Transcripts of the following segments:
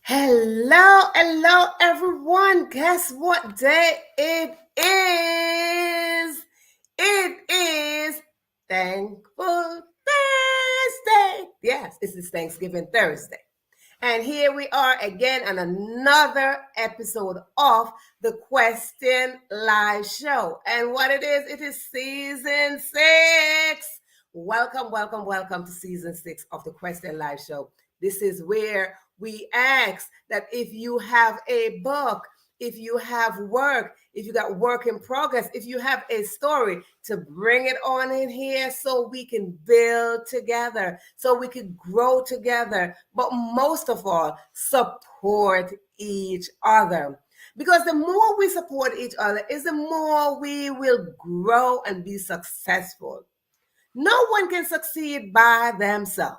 Hello, everyone. Guess what day it is? It is Thankful Thursday. Yes, this is Thanksgiving Thursday. And here we are again on another episode of the Question Live Show. And what it is season 6. Welcome to season 6 of the Question Live Show. This is where we ask that if you have a book, if you have work, if you got work in progress, if you have a story, to bring it on in here so we can build together, so we can grow together, but most of all, support each other. Because the more we support each other is the more we will grow and be successful. No one can succeed by themselves.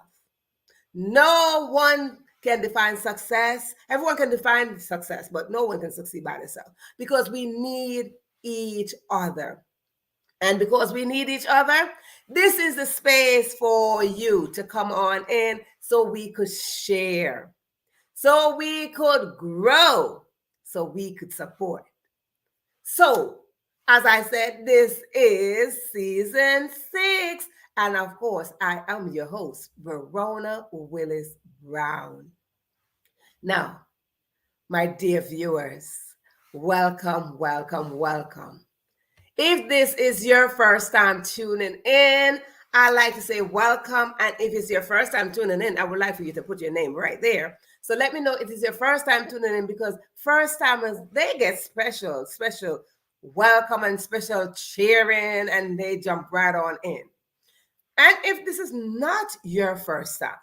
No one can define success. Everyone can define success, but no one can succeed by themselves because we need each other. And because we need each other, this is the space for you to come on in so we could share, so we could grow, so we could support. So, as I said, this is season 6. And of course, I am your host, Verona Willis-Brown. Now, my dear viewers, welcome. If this is your first time tuning in, I'd like to say welcome. And if it's your first time tuning in, I would like for you to put your name right there. So let me know if it's your first time tuning in, because first timers, they get special welcome and special cheering, and they jump right on in. And if this is not your first time,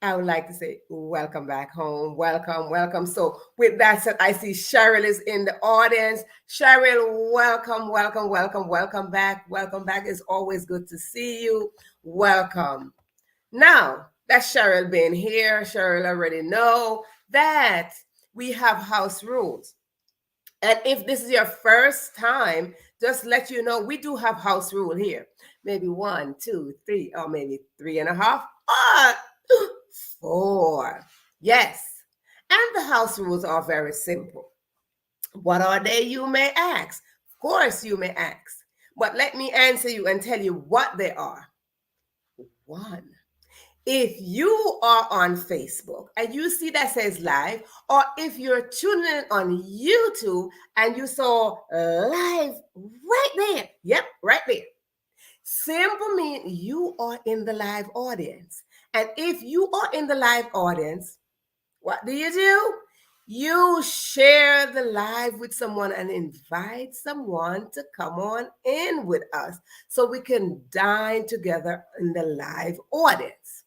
I would like to say welcome back home. Welcome. So with that said, I see Cheryl is in the audience. Cheryl, welcome back. Welcome back. It's always good to see you. Welcome. Now, that's Cheryl being here. Cheryl already know that we have house rules. And if this is your first time, just let you know we do have house rule here. Maybe 1, 2, 3, or maybe 3.5, or 4. Yes. And the house rules are very simple. What are they, you may ask? Of course, you may ask. But let me answer you and tell you what they are. 1. If you are on Facebook and you see that says live, or if you're tuning in on YouTube and you saw live right there, yep, right there, simple means you are in the live audience. And if you are in the live audience, what do? You share the live with someone and invite someone to come on in with us so we can dine together in the live audience.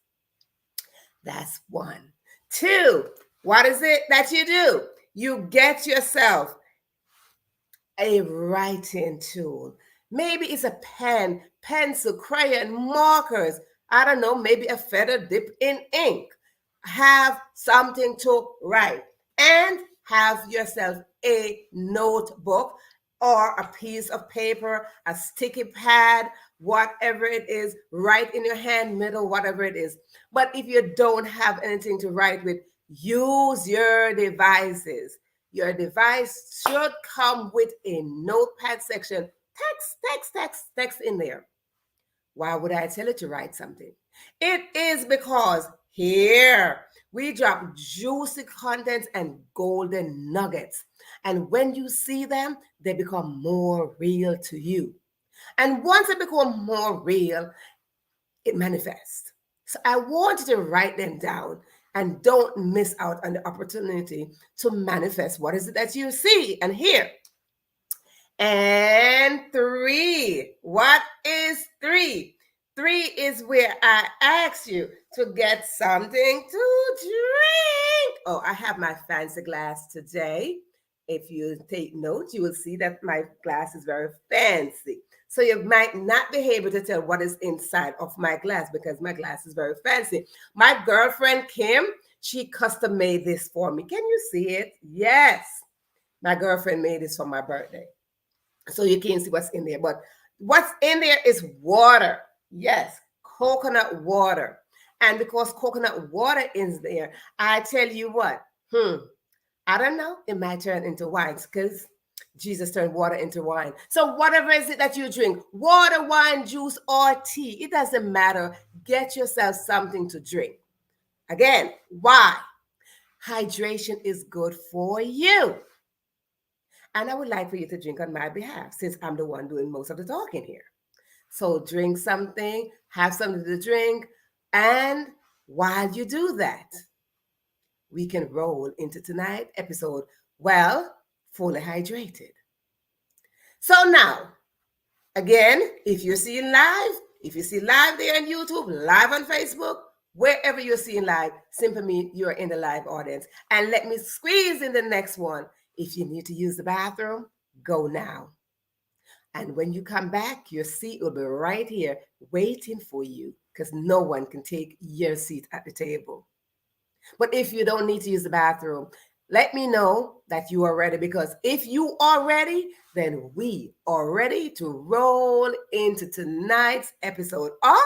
That's 1. 2, what is it that you do? You get yourself a writing tool. Maybe it's a pen, pencil, crayon, markers. I don't know, maybe a feather dip in ink. Have something to write, and have yourself a notebook or a piece of paper, a sticky pad, whatever it is, write in your hand, middle, whatever it is. But if you don't have anything to write with, use your devices. Your device should come with a notepad section. Text in there. Why would I tell you to write something? It is because here we drop juicy contents and golden nuggets. And when you see them, they become more real to you. And once they become more real, it manifests. So I want you to write them down and don't miss out on the opportunity to manifest what is it that you see and hear. And 3, what is 3? 3 is where I ask you to get something to drink. Oh, I have my fancy glass today. If you take notes, you will see that my glass is very fancy. So you might not be able to tell what is inside of my glass because my glass is very fancy. My girlfriend, Kim, she custom made this for me. Can you see it? Yes. My girlfriend made this for my birthday. So you can't see what's in there. But what's in there is water. Yes, coconut water. And because coconut water is there, I tell you what, I don't know. It might turn into wines because Jesus turned water into wine. So whatever is it that you drink, water, wine, juice, or tea, it doesn't matter. Get yourself something to drink. Again, why? Hydration is good for you. And I would like for you to drink on my behalf since I'm the one doing most of the talking here. So drink something, have something to drink, and while you do that, we can roll into tonight's episode, well, fully hydrated. So now, again, if you're seeing live, if you see live there on YouTube, live on Facebook, wherever you're seeing live, simply mean you're in the live audience. And let me squeeze in the next one. If you need to use the bathroom, go now. And when you come back, your seat will be right here waiting for you because no one can take your seat at the table. But if you don't need to use the bathroom, let me know that you are ready, because if you are ready, then we are ready to roll into tonight's episode of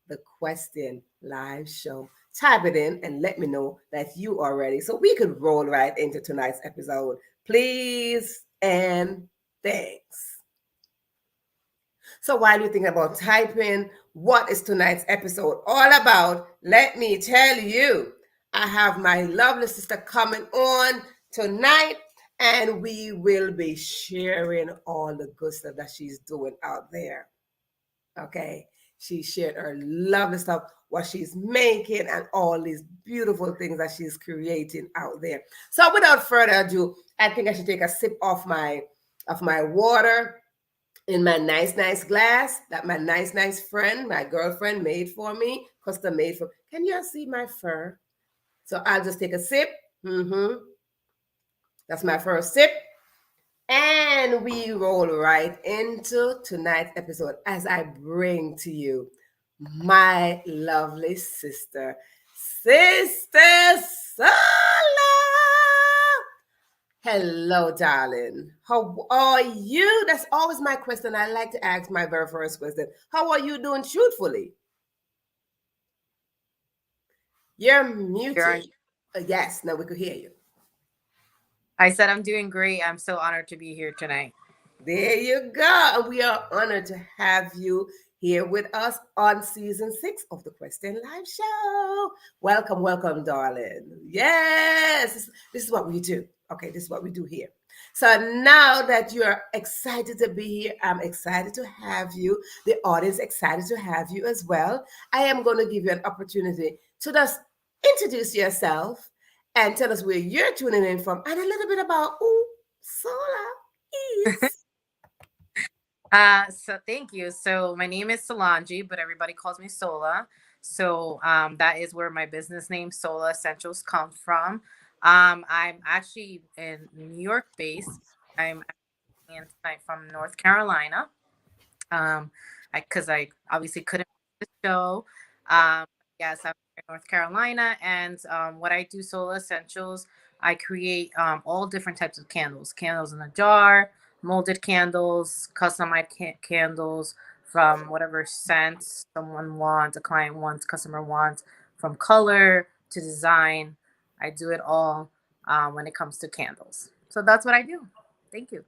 the Question Live Show. Type it in and let me know that you are ready so we could roll right into tonight's episode. Please and thanks. So while you're thinking about typing, what is tonight's episode all about? Let me tell you, I have my lovely sister coming on tonight, and we will be sharing all the good stuff that she's doing out there. Okay. She shared her lovely stuff, what she's making, and all these beautiful things that she's creating out there. So without further ado, I think I should take a sip of my water in my nice glass that my nice friend, my girlfriend, made for me, custom made for. Can you all see my fur? So I'll just take a sip. That's my first sip. And we roll right into tonight's episode as I bring to you my lovely sister, Sister Sola. Hello, darling. How are you? That's always my question. I like to ask my very first question. How are you doing truthfully? You're muted. Yes, now we could hear you. I said I'm doing great. I'm so honored to be here tonight. There you go. We are honored to have you here with us on season 6 of the Question Live Show. Welcome, darling. Yes, this is what we do. Okay, this is what we do here. So now that you're excited to be here, I'm excited to have you. The audience excited to have you as well. I am going to give you an opportunity to just introduce yourself and tell us where you're tuning in from and a little bit about who Sola is. So thank you. So my name is Solange, but everybody calls me Sola. So that is where my business name Sola Essentials comes from. I'm actually in New York based. I'm actually in tonight from North Carolina. Because I obviously couldn't miss the show. Um, yes, I'm in North Carolina, and what I do, Solar Essentials, I create all different types of candles, candles in a jar, molded candles, customized candles from whatever scent someone wants, a client wants, customer wants, from color to design. I do it all when it comes to candles. So that's what I do. Thank you.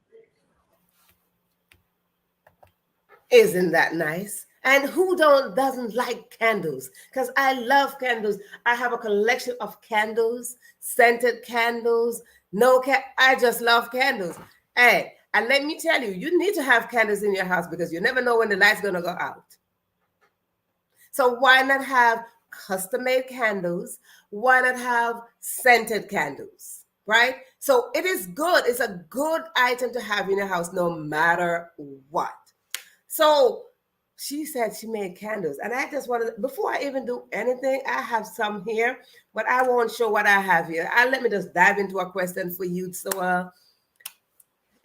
Isn't that nice? And who doesn't like candles? Because I love candles. I have a collection of candles, scented candles. I just love candles. Hey, and let me tell you, you need to have candles in your house because you never know when the light's gonna go out. So why not have custom-made candles? Why not have scented candles? Right? So it is good. It's a good item to have in your house no matter what. So she said she made candles. And I just wanted, before I even do anything, I have some here, but I won't show what I have here. Let me just dive into a question for you. So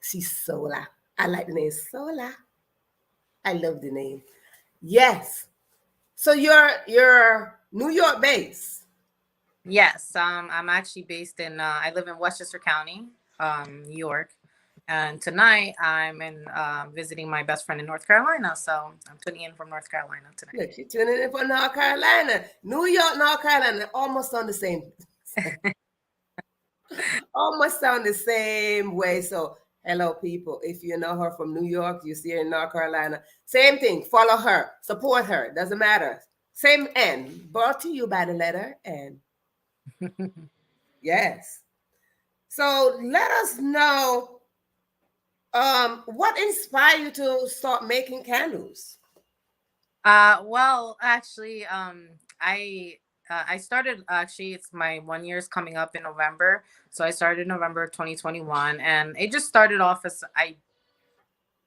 she's Sola. I like the name Sola. I love the name. Yes. So you're New York based. Yes, I'm actually based in. I live in Westchester County, New York, and tonight I'm in visiting my best friend in North Carolina. So I'm tuning in from North Carolina tonight. Look, you're tuning in from North Carolina, New York, North Carolina, almost on the same. Almost sound the same way. So, hello, people. If you know her from New York, you see her in North Carolina, same thing. Follow her, support her. Doesn't matter. Same N. Brought to you by the letter N. Yes. So let us know what inspired you to start making candles. Well, actually, I started actually it's my 1 year is coming up in November. So I started November 2021, and it just started off as I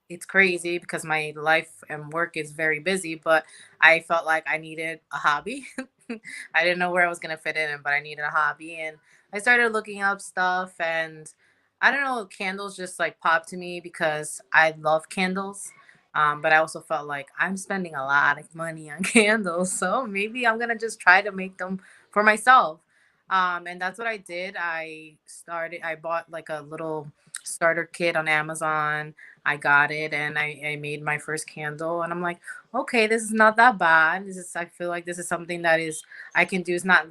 it's crazy because my life and work is very busy, but I felt like I needed a hobby. I didn't know where I was going to fit in, but I needed a hobby. And I started looking up stuff, and I don't know, candles just like popped to me because I love candles. But I also felt like I'm spending a lot of money on candles. So maybe I'm going to just try to make them for myself. And that's what I did. I bought like a little starter kit on Amazon. I got it, and I made my first candle, and I'm like, okay, this is not that bad. I feel like this is something that is I can do. It's not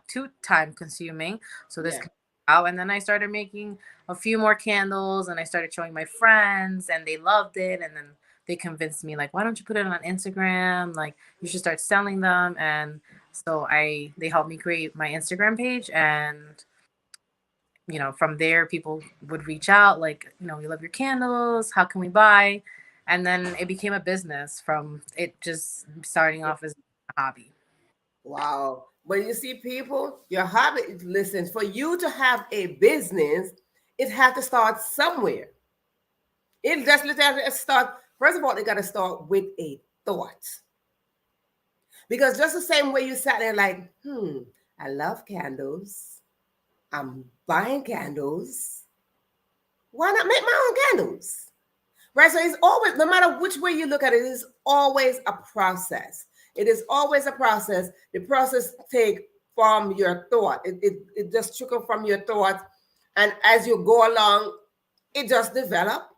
too time consuming. So this Yeah. can out. And then I started making a few more candles, and I started showing my friends, and they loved it. And then they convinced me like, why don't you put it on Instagram? Like you should start selling them. And so they helped me create my Instagram page, and from there people would reach out like, we love your candles, how can we buy? And then it became a business from it just starting off as a hobby. Wow. But you see, people, your hobby, listen, for you to have a business, it has to start somewhere. It just literally start, first of all, it got to start with a thought. Because just the same way you sat there like, I love candles. I'm buying candles. Why not make my own candles? Right? So it's always, no matter which way you look at it, it is always a process. It is always a process. The process take from your thought. It just trickle from your thought. And as you go along, it just develop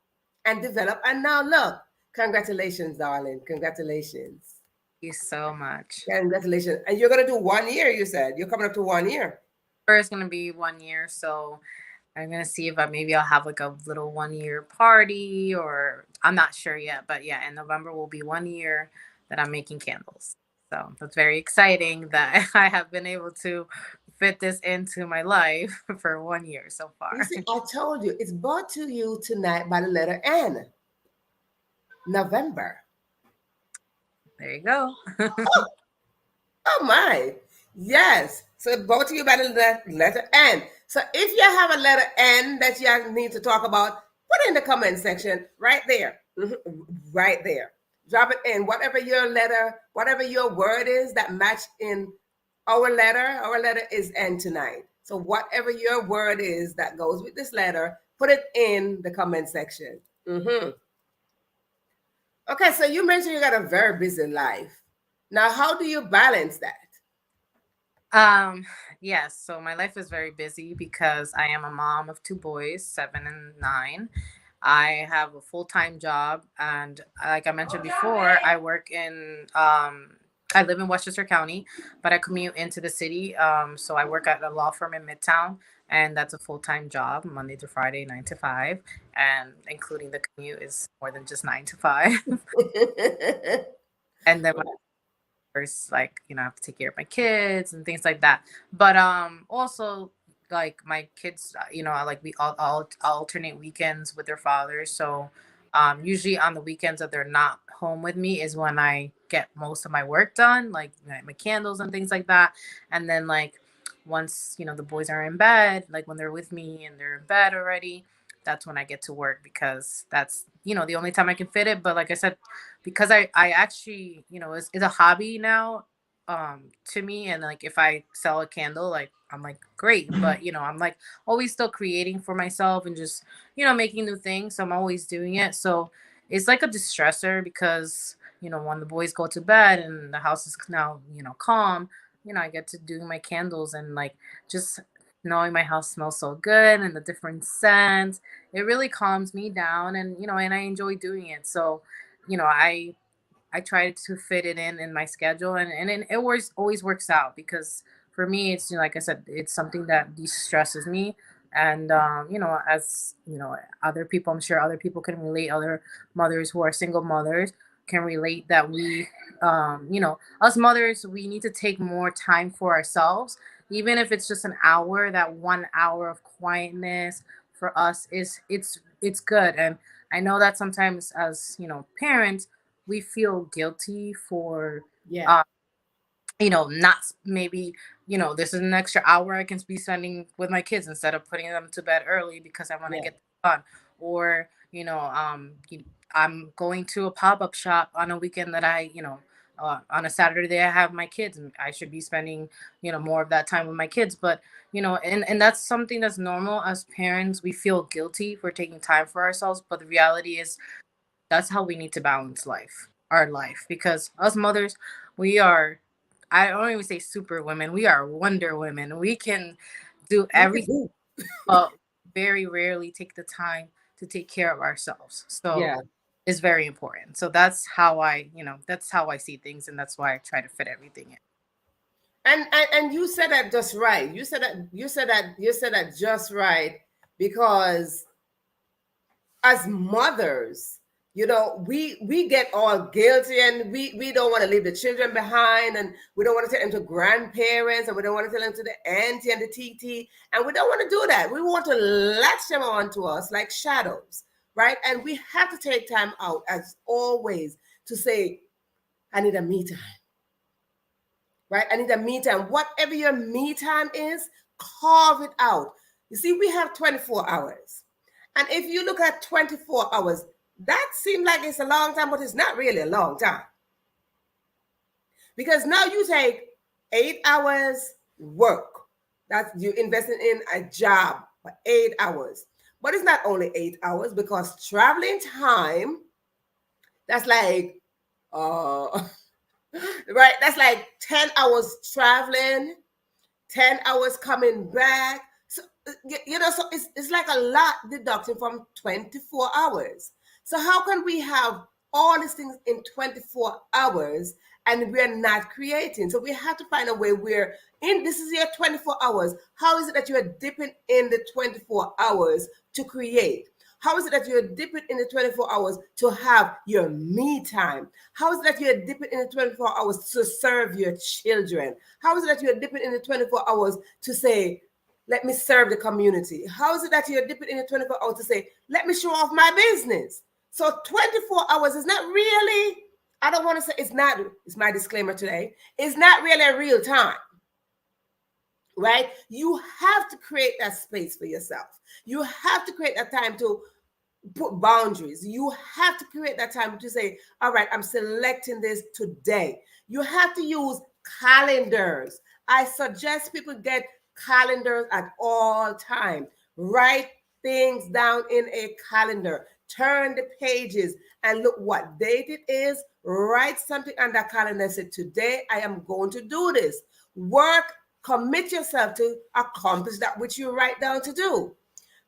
and develop. And now look, congratulations, darling. Congratulations. Thank you so much. Congratulations. And you're gonna do 1 year, you said. You're coming up to 1 year. First going to be 1 year, so I'm gonna see if maybe I'll have like a little 1 year party, or I'm not sure yet. But yeah, in November will be 1 year that I'm making candles. So that's very exciting that I have been able to fit this into my life for 1 year so You far. see, I told you it's brought to you tonight by the letter N. November. There you go. Oh my. Yes. So it brought to you by the letter N. So if you have a letter N that you need to talk about, put it in the comment section right there. Right there. Drop it in. Whatever your letter, whatever your word is that match in our letter is N tonight. So whatever your word is that goes with this letter, put it in the comment section. Okay, so you mentioned you got a very busy life. Now, how do you balance that? Um, yes, so my life is very busy because I am a mom of two boys, 7 and 9. I have a full-time job, and like I mentioned before, I live in Westchester County, but I commute into the city. So I work at a law firm in Midtown, and that's a full-time job, Monday to Friday, 9 to 5, and including the commute is more than just 9 to 5. And then course, like, I have to take care of my kids and things like that. But also, like, my kids, like we all alternate weekends with their fathers. So usually on the weekends that they're not home with me is when I get most of my work done, like my candles and things like that. And then, like, once the boys are in bed, like when they're with me and they're in bed already, that's when I get to work, because that's the only time I can fit it. But like I said, because I actually, it's a hobby now to me. And like if I sell a candle, like I'm like, great. But I'm like always still creating for myself and just making new things, so I'm always doing it. So it's like a distressor, because when the boys go to bed and the house is now calm, I get to do my candles, and like just knowing my house smells so good and the different scents, it really calms me down. And and I enjoy doing it. So I try to fit it in my schedule, and it always works out, because for me, it's, like I said, it's something that de-stresses me. And as other people, I'm sure other people can relate, other mothers who are single mothers can relate, that we us mothers, we need to take more time for ourselves, even if it's just an hour. That 1 hour of quietness for us is, it's good. And I know that sometimes, as parents, we feel guilty for Yeah. uh, not maybe, this is an extra hour I can be spending with my kids instead of putting them to bed early because I want to Yeah. get done. Or, I'm going to a pop-up shop on a weekend that on a Saturday I have my kids, and I should be spending, more of that time with my kids. But, and that's something that's normal. As parents, we feel guilty for taking time for ourselves. But the reality is, that's how we need to balance our life, because us mothers, we are, I don't even say super women, we are wonder women. We can do We could everything, do. but very rarely take the time to take care of ourselves. So Yeah. it's very important. So that's how I see things, and that's why I try to fit everything in. And you said that just right. You said that just right, because as mothers, we get all guilty, and we don't want to leave the children behind, and we don't want to take them to grandparents, and we don't want to tell them to the auntie and the tt, and we don't want to do that. We want to latch them onto us like shadows, right? And we have to take time out, as always, to say, I need a me time, right? I need a me time. Whatever your me time is, carve it out. You see, we have 24 hours. And if you look at 24 hours, that seems like it's a long time, but it's not really a long time. Because now you take 8 hours work. That's you investing in a job for 8 hours. But it's not only 8 hours, because traveling time, that's like right, that's like 10 hours traveling, 10 hours coming back. So, so it's like a lot deducting from 24 hours. So, how can we have all these things in 24 hours and we're not creating? So, we have to find a way where, this is your 24 hours. How is it that you're dipping in the 24 hours to create? How is it that you're dipping in the 24 hours to have your me time? How is it that you're dipping in the 24 hours to serve your children? How is it that you're dipping in the 24 hours to say, let me serve the community? How is it that you're dipping in the 24 hours to say, let me show off my business? So 24 hours is not really, I don't want to say it's my disclaimer today, it's not really a real time. Right? You have to create that space for yourself. You have to create that time to put boundaries. You have to create that time to say, all right, I'm selecting this today. You have to use calendars. I suggest people get calendars at all time. Write things down in a calendar. Turn the pages and look what date it is. Write something on that calendar. Say, today I am going to do this. Work, commit yourself to accomplish that which you write down to do.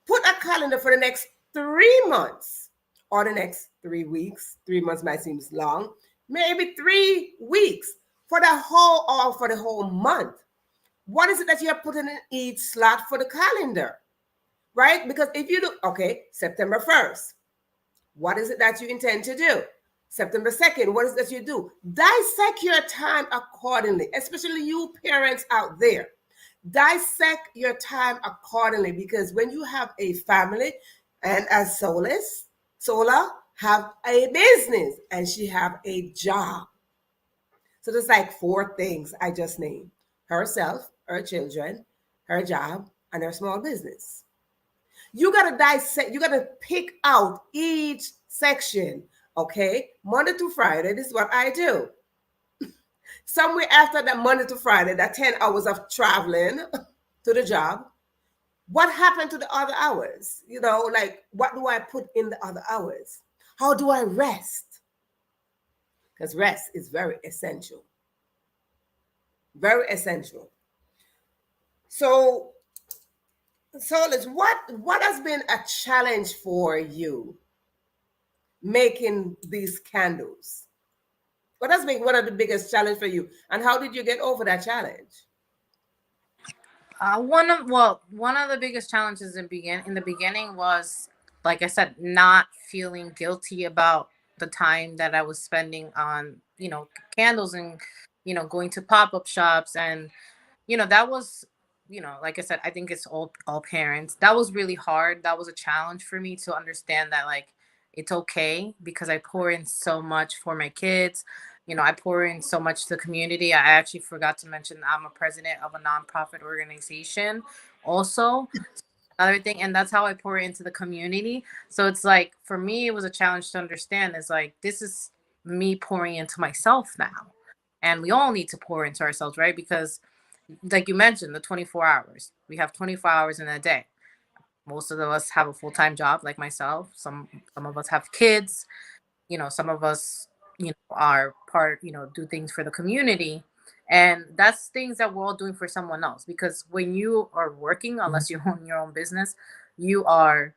Put a calendar for the next 3 months or the next 3 weeks. 3 months might seem long. Maybe 3 weeks for the whole month. What is it that you're putting in each slot for the calendar? Right? Because if you do, okay, September 1st, what is it that you intend to do? September 2nd, what is it that you do? Dissect your time accordingly, especially you parents out there. Dissect your time accordingly, because when you have a family, and as Sola have a business and she have a job. So there's like 4 things I just named: herself, her children, her job, and her small business. You got to dissect, you got to pick out each section. Okay, Monday to Friday, this is what I do. Somewhere after that Monday to Friday, that 10 hours of traveling to the job, what happened to the other hours? Like, what do I put in the other hours? How do I rest? Because rest is very essential. Very essential. So, Solis, what has been a challenge for you making these candles? What has been one of the biggest challenge for you, and how did you get over that challenge? One of the biggest challenges in the beginning was, like I said, not feeling guilty about the time that I was spending on, candles, and going to pop-up shops. And that was, like I said, I think it's all parents. That was really hard. That was a challenge for me to understand that, like, it's okay because I pour in so much for my kids. I pour in so much to the community. I actually forgot to mention I'm a president of a nonprofit organization also. Another thing, and that's how I pour into the community. So it's like, for me, it was a challenge to understand, is like, this is me pouring into myself now. And we all need to pour into ourselves, right? Because, like you mentioned, the 24 hours. We have 24 hours in a day. Most of us have a full-time job, like myself. Some of us have kids. Some of us, are part, do things for the community. And that's things that we're all doing for someone else. Because when you are working, unless you own your own business, you are,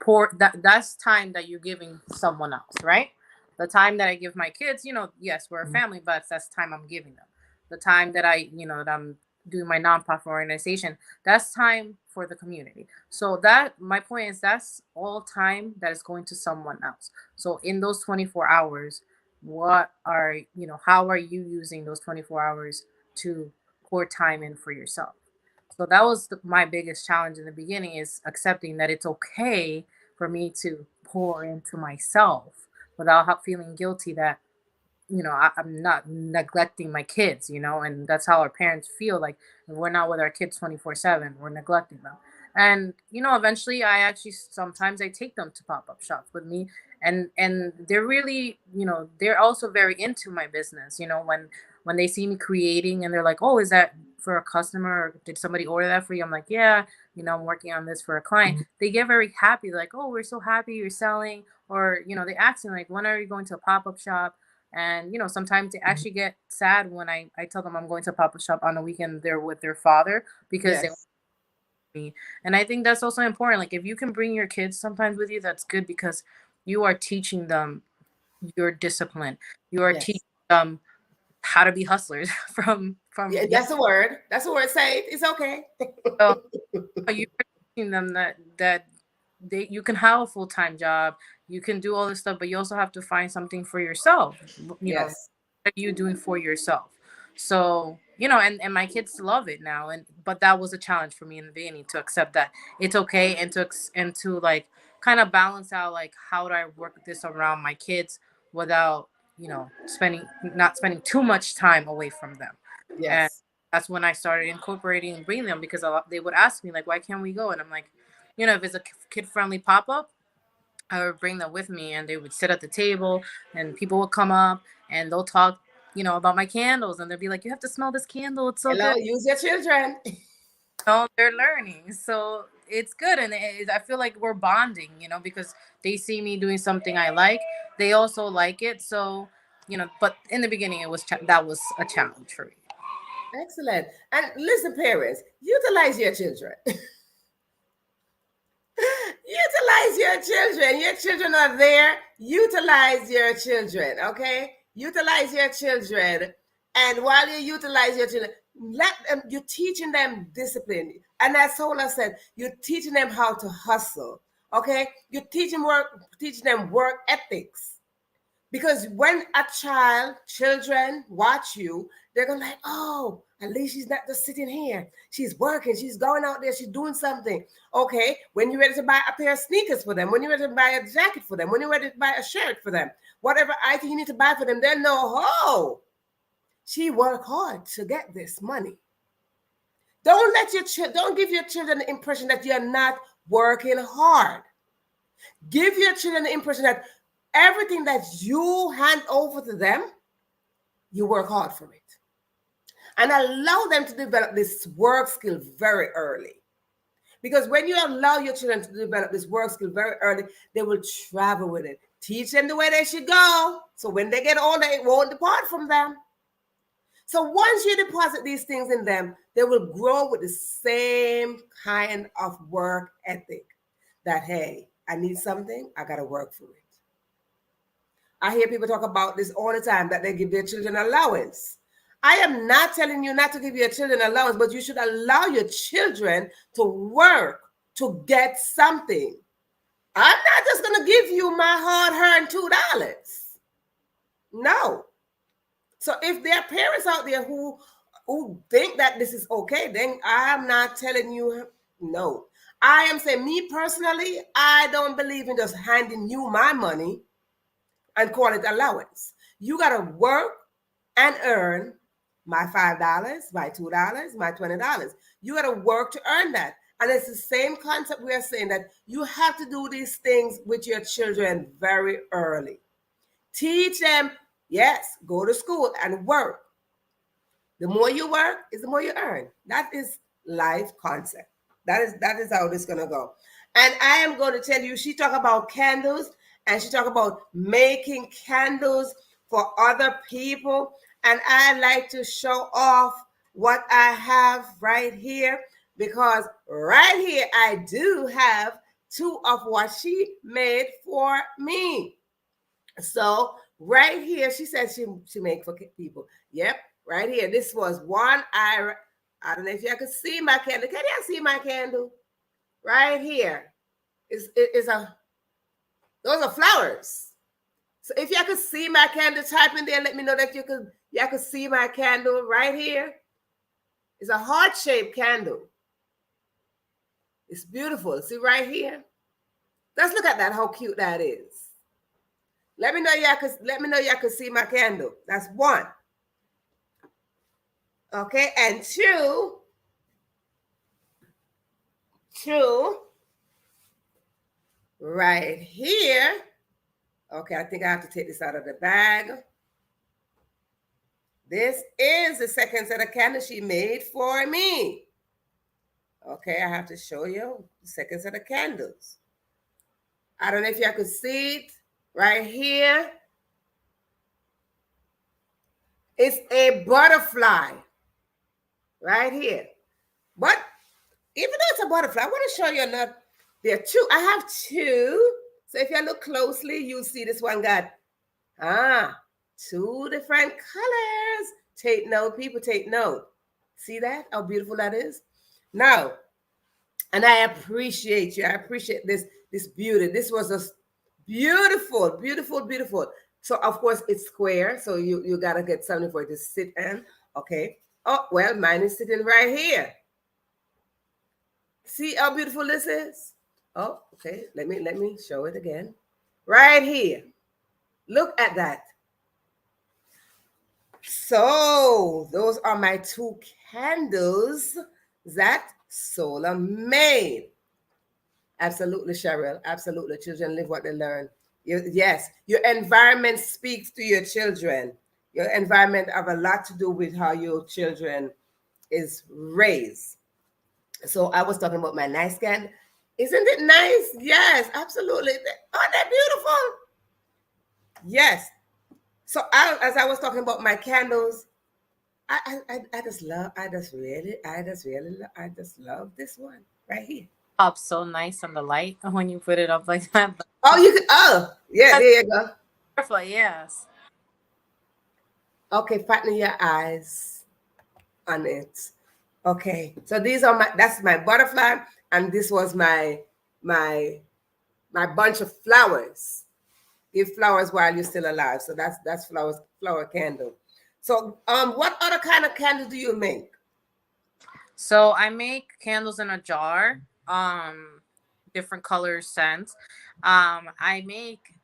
poor that's time that you're giving someone else, right? The time that I give my kids, yes, we're a family, but that's time I'm giving them. The time that I'm doing my nonprofit organization, that's time for the community. So that, my point is, that's all time that is going to someone else. So in those 24 hours, how are you using those 24 hours to pour time in for yourself? So that was my biggest challenge in the beginning, is accepting that it's okay for me to pour into myself without feeling guilty that, I'm not neglecting my kids, and that's how our parents feel, like, if we're not with our kids 24/7, we're neglecting them. And eventually, I actually, sometimes I take them to pop-up shops with me, and they're really, they're also very into my business. When they see me creating, and they're like, "Oh, is that for a customer, or did somebody order that for you?" I'm like, "Yeah, I'm working on this for a client." They get very happy, like, "Oh, we're so happy you're selling." Or they ask me, like, "When are you going to a pop-up shop?" And sometimes they actually get sad when I tell them I'm going to a pop-up shop on a weekend. They're with their father because they want Yes. me. And I think that's also important. Like, if you can bring your kids sometimes with you, that's good, because you are teaching them your discipline. You are teaching Yes. them how to be hustlers from Yeah, young. that's the word. That's the word. Say it. It's okay. So you are teaching them that you can have a full-time job, you can do all this stuff, but you also have to find something for yourself. You know, Yes. are you doing for yourself? So, and my kids love it now. And but that was a challenge for me in the beginning, to accept that it's okay, and to like, kind of balance out, like, how do I work this around my kids without, spending not spending too much time away from them. And Yes. that's when I started incorporating and bringing them, because they would ask me, like, why can't we go? And I'm like, if it's a kid friendly pop-up, I would bring them with me, and they would sit at the table, and people would come up, and they'll talk, about my candles, and they'll be like, "You have to smell this candle. It's so Hello. good." Use your children. They're learning, so it's good, and I feel like we're bonding, because they see me doing something I like, they also like it. So, but in the beginning, that was a challenge for me. Excellent. And listen, parents, utilize your children. Utilize your children. Your children are there. Utilize your children. Okay. Utilize your children. And while you utilize your children, let them. You're teaching them discipline. And as Sola said, you're teaching them how to hustle. Okay. You're teaching them work ethics. Because when children watch you, they're gonna like, oh, at least she's not just sitting here. She's working, she's going out there, she's doing something. Okay, when you're ready to buy a pair of sneakers for them, when you're ready to buy a jacket for them, when you're ready to buy a shirt for them, whatever item you need to buy for them, they know, oh, she worked hard to get this money. Don't give your children the impression that you're not working hard. Give your children the impression that everything that you hand over to them, you work hard for it. And allow them to develop this work skill very early. Because when you allow your children to develop this work skill very early, they will travel with it. Teach them the way they should go. So when they get older, it won't depart from them. So once you deposit these things in them, they will grow with the same kind of work ethic that, hey, I need something, I got to work for it. I hear people talk about this all the time, that they give their children allowance. I am not telling you not to give your children allowance, but you should allow your children to work to get something. I'm not just going to give you my hard-earned $2. No. So if there are parents out there who think that this is okay, then I'm not telling you no. I am saying, me personally, I don't believe in just handing you my money and call it allowance. You got to work and earn my $5, my $2, my $20. You got to work to earn that. And it's the same concept we are saying, that you have to do these things with your children very early. Teach them, yes, go to school and work. The more you work is the more you earn. That is life concept. That is how this is gonna go. And I am going to tell you, she talked about candles, and she talked about making candles for other people. And I like to show off what I have right here, because right here I do have two of what she made for me. So right here, she said she make for people. Yep, right here. This was one. I don't know if y'all could see my candle. Can y'all see my candle? Right here is a those are flowers. So if y'all could see my candle, type in there. Let me know that y'all could see my candle right here. It's a heart-shaped candle. It's beautiful. See right here. Let's look at that. How cute that is. Let me know y'all could see my candle. That's one. Okay, and two, right here. Okay, I think I have to take this out of the bag. This is the second set of candles she made for me. Okay, I have to show you the second set of candles. I don't know if y'all could see it right here. It's a butterfly right here. But even though it's a butterfly, I want to show you another. There are two. I have two. So if you look closely, you'll see this one got two different colors. Take note, people, take note. See that? How beautiful that is? Now, and I appreciate you. I appreciate this beauty. This was a beautiful, beautiful, beautiful. So of course it's square. So you gotta get something for it to sit in. Okay. Oh, well, mine is sitting right here. See how beautiful this is? Oh, okay. Let me show it again. Right here. Look at that. So those are my two candles that Sola made. Absolutely, Cheryl. Absolutely. Children live what they learn. Yes, your environment speaks to your children. Your environment have a lot to do with how your children is raised. So I was talking about my nice candle. Isn't it nice? Yes, absolutely. Aren't they beautiful? Yes. So as I was talking about my candles, I just love this one right here. Up so nice on the light when you put it up like that. Oh, you could. Oh, yeah. There you go. Beautiful, yes. Okay, partner your eyes on it. Okay, so that's my butterfly, and this was my bunch of flowers. Give flowers while you're still alive. So that's flower candle. So what other kind of candle do you make? So I make candles in a jar, different colors, scents. I make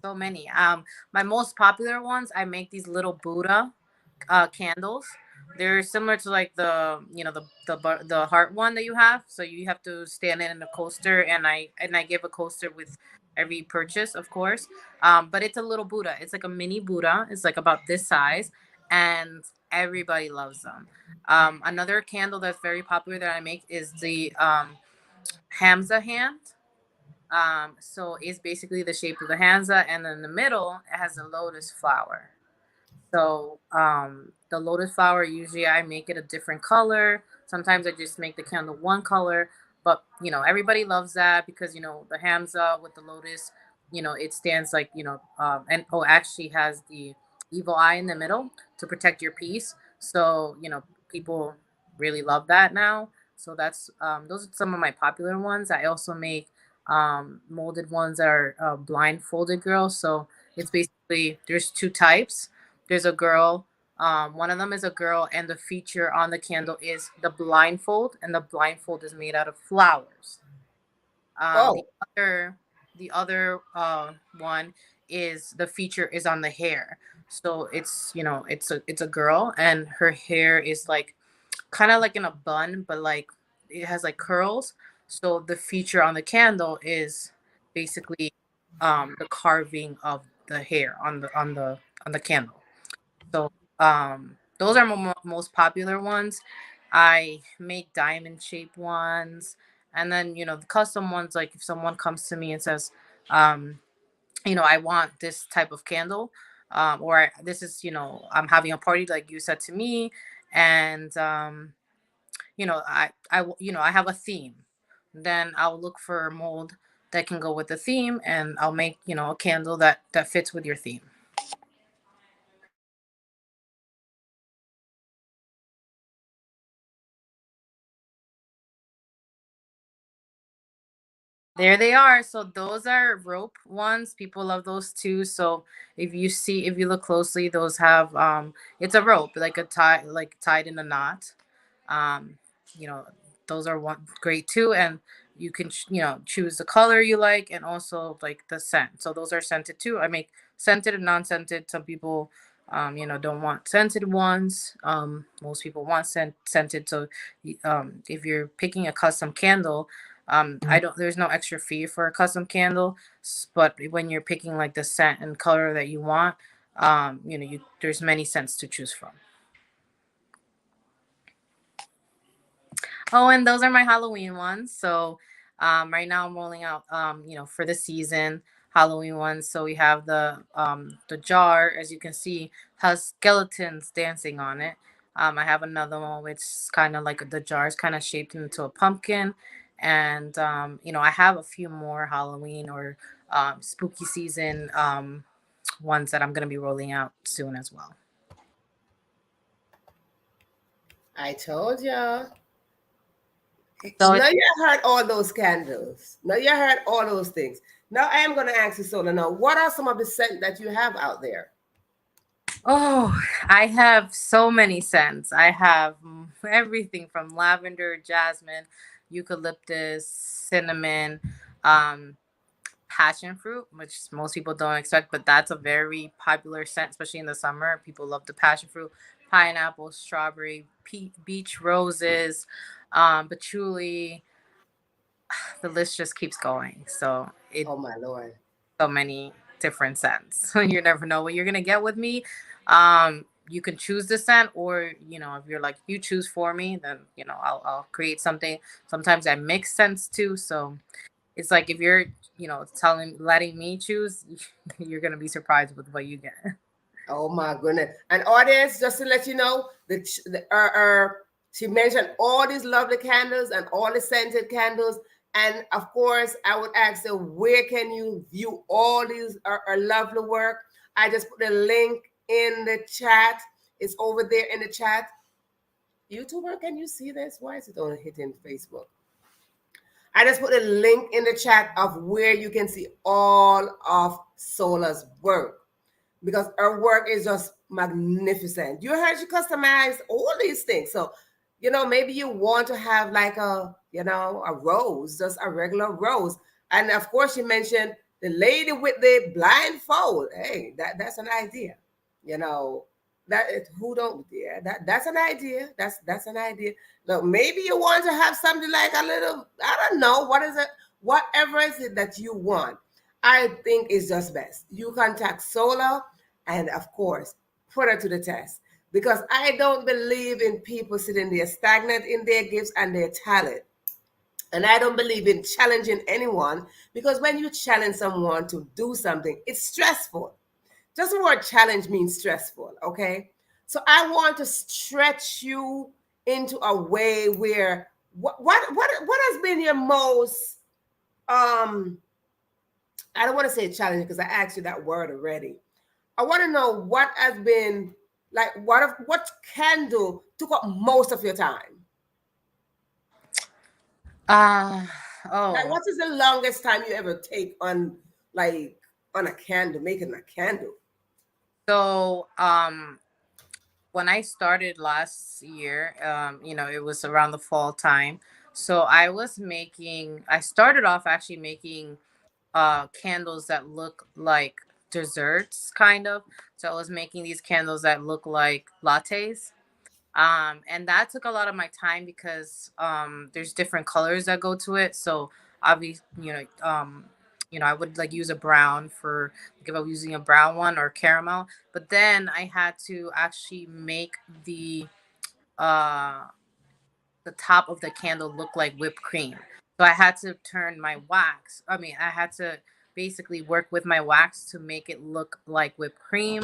so many. My most popular ones, I make these little Buddha candles. They're similar to like the heart one that you have. So you have to stand in a coaster, and I give a coaster with every purchase, of course. But it's a little Buddha. It's like a mini Buddha. It's like about this size, and everybody loves them. Another candle that's very popular that I make is the Hamza hand. So it's basically the shape of the Hamza, and then in the middle it has a lotus flower. So the lotus flower, usually I make it a different color. Sometimes I just make the candle one color, but everybody loves that because the Hamza with the lotus, it stands like and actually has the evil eye in the middle. to protect your piece. So, people really love that now. So that's those are some of my popular ones. I also make molded ones that are blindfolded girls. So it's basically there's two types. There's a girl. One of them is a girl, and the feature on the candle is the blindfold, and the blindfold is made out of flowers. Um, the Oh, other the other one is the feature is on the hair. So it's a girl, and her hair is like kind of like in a bun, but like it has like curls. So the feature on the candle is basically the carving of the hair on the candle. So those are most popular ones. I make diamond shaped ones, and then the custom ones. Like if someone comes to me and says, um, I want this type of candle, or this is I'm having a party like you said to me, and I have a theme. Then I'll look for a mold that can go with the theme, and I'll make a candle that fits with your theme. There they are. So those are rope ones. People love those too. So if you look closely, those have it's a rope, like a tie, like tied in a knot. Um, you know, those are one great too. And you can choose the color you like, and also like the scent. So those are scented too. I make scented and non-scented. Some people don't want scented ones. Most people want scented. So if you're picking a custom candle, I don't there's no extra fee for a custom candle, but when you're picking like the scent and color that you want, there's many scents to choose from. Oh, and those are my Halloween ones. So right now I'm rolling out for the season Halloween ones. So we have the jar, as you can see, has skeletons dancing on it. I have another one which is kind of like the jar is kind of shaped into a pumpkin. And I have a few more Halloween or spooky season ones that I'm gonna be rolling out soon as well. I told you. So Now you heard all those candles. Now you heard all those things. Now I am going to ask you, Sola. Now, what are some of the scent that you have out there? Oh, I have so many scents. I have everything from lavender, jasmine, eucalyptus, cinnamon, um, passion fruit, which most people don't expect, but that's a very popular scent, especially in the summer. People love the passion fruit, pineapple, strawberry, beach roses, patchouli. The list just keeps going. So it Oh, my Lord. so many different scents. You never know what you're gonna get with me. You can choose the scent, or if you're like you choose for me, then I'll create something. Sometimes I mix scents too, so it's like if you're letting me choose, you're gonna be surprised with what you get. Oh my goodness! And audience, just to let you know, she mentioned all these lovely candles and all the scented candles. And of course, I would ask her, where can you view all these lovely work? I just put a link in the chat. It's over there in the chat. YouTuber, can you see this? Why is it only hitting Facebook? I just put a link in the chat of where you can see all of Sola's work, because her work is just magnificent. You heard she customized all these things. So, maybe you want to have like a rose, just a regular rose. And of course, you mentioned the lady with the blindfold. Hey, that's an idea. You know, who don't, yeah, that's an idea. That's an idea. Look, maybe you want to have something like a little, I don't know, what is it? Whatever is it that you want, I think is just best. You contact Sola, and of course, put her to the test. Because I don't believe in people sitting there stagnant in their gifts and their talent. And I don't believe in challenging anyone, because when you challenge someone to do something, it's stressful. Just the word challenge means stressful, okay? So I want to stretch you into a way where what has been your most I don't want to say challenge because I asked you that word already. I want to know what has been Like what candle took up most of your time? Uh Like oh. what is the longest time you ever take on like on a candle, making a candle? So when I started last year, it was around the fall time. So I started off actually making candles that look like desserts kind of. So I was making these candles that look like lattes. And that took a lot of my time because there's different colors that go to it. So obviously, I would like use a brown for like if I was using a brown one or caramel. But then I had to actually make uh the top of the candle look like whipped cream. So I had to turn my wax. I mean, I had to basically work with my wax to make it look like whipped cream.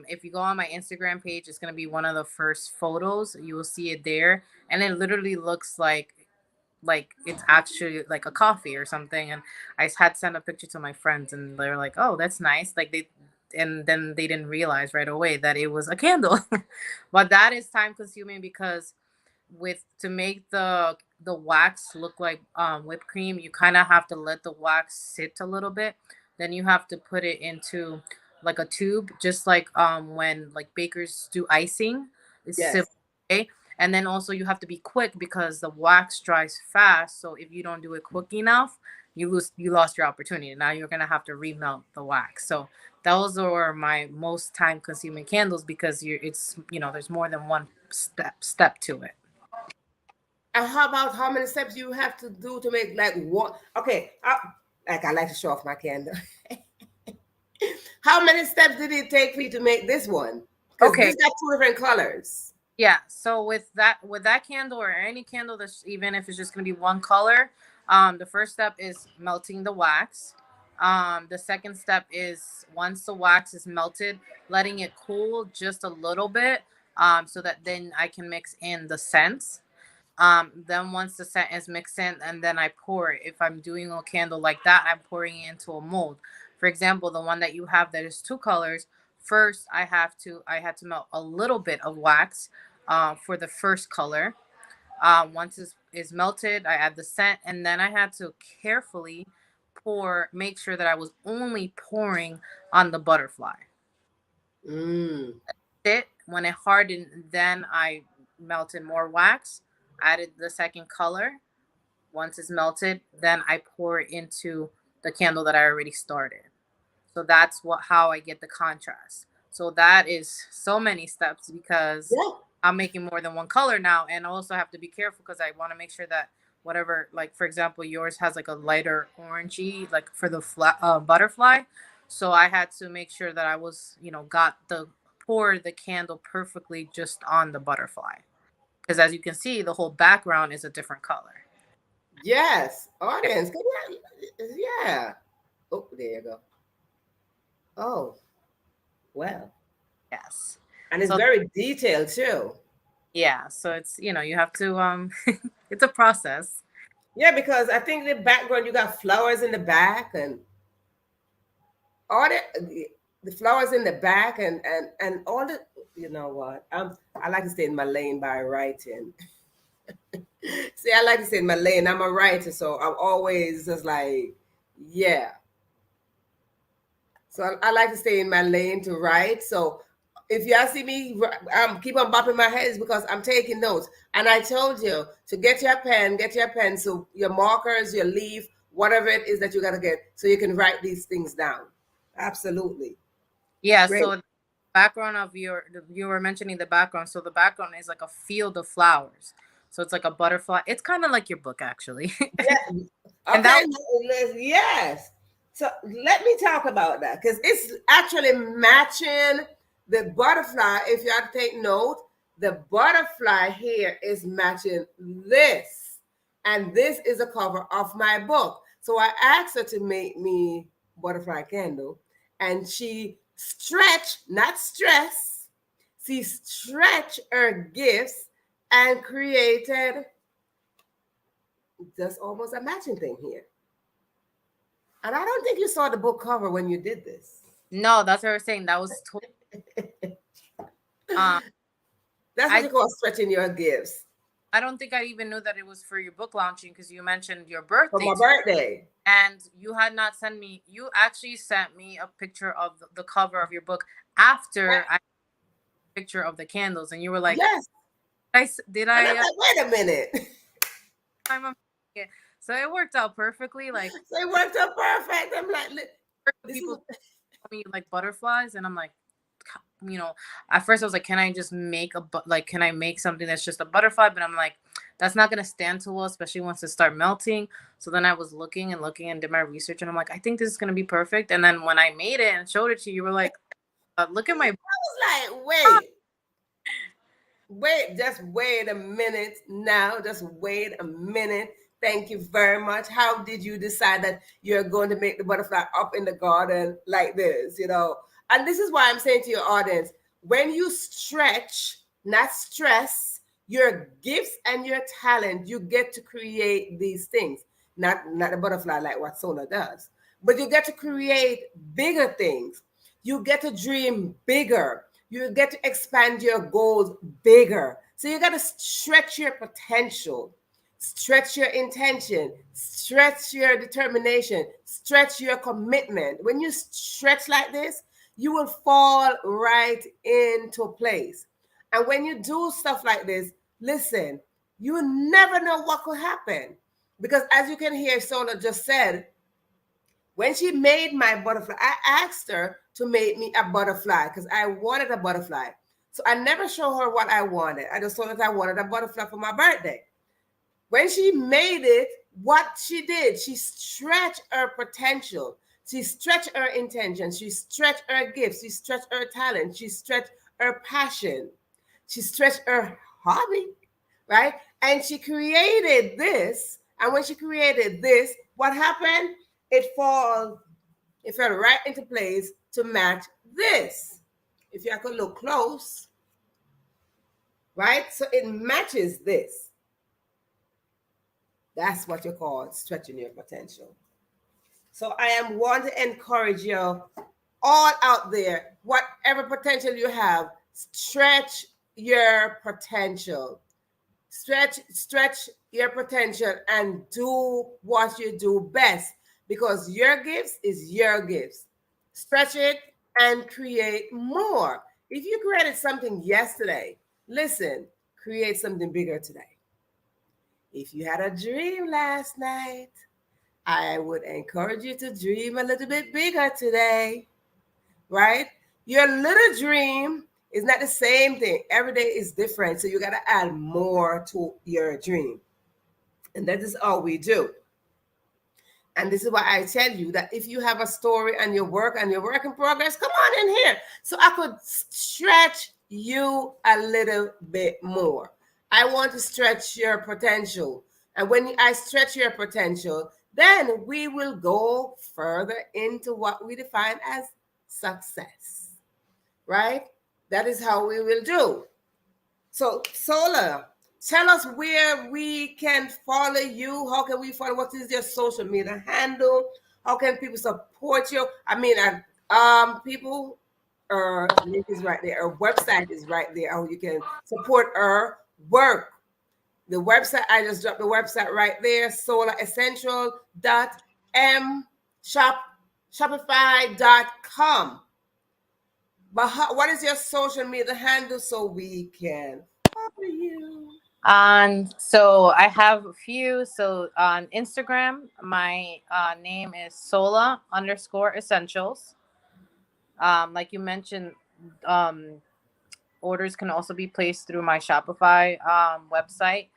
If you go on my Instagram page, it's gonna be one of the first photos. You will see it there, and it literally looks like it's actually like a coffee or something. And I had sent a picture to my friends, and they're like, "Oh, that's nice." And then they didn't realize right away that it was a candle. But that is time consuming because with to make the wax look like whipped cream, you kind of have to let the wax sit a little bit. Then you have to put it into like a tube, just like when like bakers do icing. It's Yes. simple. Okay? And then also you have to be quick because the wax dries fast. So if you don't do it quick enough, you lost your opportunity. Now you're gonna have to remelt the wax. So those are my most time consuming candles because there's more than one step to it. And how about how many steps you have to do to make like one? Okay, like I like to show off my candle. How many steps did it take for you to make this one? Because Okay. this got two different colors. Yeah. So with that candle or any candle that's even if it's just gonna be one color, the first step is melting the wax. The second step is once the wax is melted, letting it cool just a little bit, so that then I can mix in the scents. Then once the scent is mixed in, and then I pour it. If I'm doing a candle like that, I'm pouring it into a mold. For example, the one that you have that is two colors. First, I had to melt a little bit of wax for the first color. Once is melted, I add the scent, and then I had to carefully make sure that I was only pouring on the butterfly. Mm. It when it hardened, then I melted more wax, added the second color. Once it's melted, then I pour it into the candle that I already started. So that's how I get the contrast. So that is so many steps because Yeah. I'm making more than one color now, and I also have to be careful because I want to make sure that whatever, like for example, yours has like a lighter orangey, like for the butterfly. So I had to make sure that I was, got the pour the candle perfectly just on the butterfly because as you can see, the whole background is a different color. Yes. Audience. Yeah. Oh, there you go. Oh, well. Yes. And it's So very detailed too. yeah, so it's you have to it's a process. Yeah, because I think the background you got flowers in the back and all the flowers in the back and all the you know what I like to stay in my lane by writing. See, I like to stay in my lane. I'm a writer, so I'm always just like, yeah. So I like to stay in my lane to write. So if y'all see me, keep on bopping my head is because I'm taking notes. And I told you to get your pen, so your markers, your leaf, whatever it is that you got to get, so you can write these things down. Absolutely. Yeah, Great. so the background of you were mentioning the background. So the background is like a field of flowers. So it's like a butterfly. It's kind of like your book actually. Yeah. And Okay. that Yes. So let me talk about that because it's actually matching the butterfly. If you have to take note, the butterfly here is matching this, and this is a cover of my book. So I asked her to make me butterfly candle, and she stretch, not stress. She stretched her gifts and created just almost a matching thing here. And I don't think you saw the book cover when you did this. no, that's what I was saying. That was Um, That's what I you call stretching your gifts. I don't think I even knew that it was for your book launching because you mentioned your For birthday my too, birthday. and you had not sent me. You actually sent me a picture of the cover of your book after I picture of the candles, and you were like, Yes. did And I'm I?" like, wait a minute. I'm a, yeah. So it worked out perfectly. Like So it worked out perfect. I'm like, this people is tell me like butterflies, and I'm like, you know, at first I was like, can I just make can I make something that's just a butterfly? But I'm like, that's not gonna stand too well, especially once it start melting. So then I was looking and looking and did my research, and I'm like, I think this is gonna be perfect. And then when I made it and showed it to you, you were like, look at my. I was like, wait, just wait a minute now. Just wait a minute. Thank you very much. How did you decide that you're going to make the butterfly up in the garden like this? And this is why I'm saying to your audience, when you stretch, not stress, your gifts and your talent, you get to create these things. Not a butterfly like what Sola does, but you get to create bigger things. You get to dream bigger. You get to expand your goals bigger. So you got to stretch your potential, stretch your intention, stretch your determination, stretch your commitment. When you stretch like this, you will fall right into place. And when you do stuff like this, listen, you never know what could happen. Because as you can hear, Sola just said, when she made my butterfly, I asked her to make me a butterfly because I wanted a butterfly. So I never showed her what I wanted. I just told her that I wanted a butterfly for my birthday. When she made it, what she did, she stretched her potential. She stretched her intention. She stretched her gifts. She stretched her talent. She stretched her passion. She stretched her hobby, right? And she created this. And when she created this, what happened? It fell right into place to match this. If you could look close, right? So it matches this. That's what you call stretching your potential. So I am want to encourage you all out there, whatever potential you have, stretch your potential. Stretch your potential and do what you do best because your gifts is your gifts. Stretch it and create more. If you created something yesterday, listen, create something bigger today. If you had a dream last night, I would encourage you to dream a little bit bigger today, right? Your little dream is not the same thing. Every day is different. So you got to add more to your dream. And that is all we do. And this is why I tell you that if you have a story and your work in progress, come on in here. So I could stretch you a little bit more. I want to stretch your potential. And when I stretch your potential, then we will go further into what we define as success, right? That is how we will do. So, Sola, tell us where we can follow you. How can we follow? What is your social media handle? How can people support you? I mean, people, link is right there. Our website is right there. How you can support our work. The website, I just dropped the website right there, solaessential.m shopify.com. But what is your social media handle so we can follow you? So I have a few. So on Instagram, my name is Sola underscore essentials. Like you mentioned, um, orders can also be placed through my Shopify website.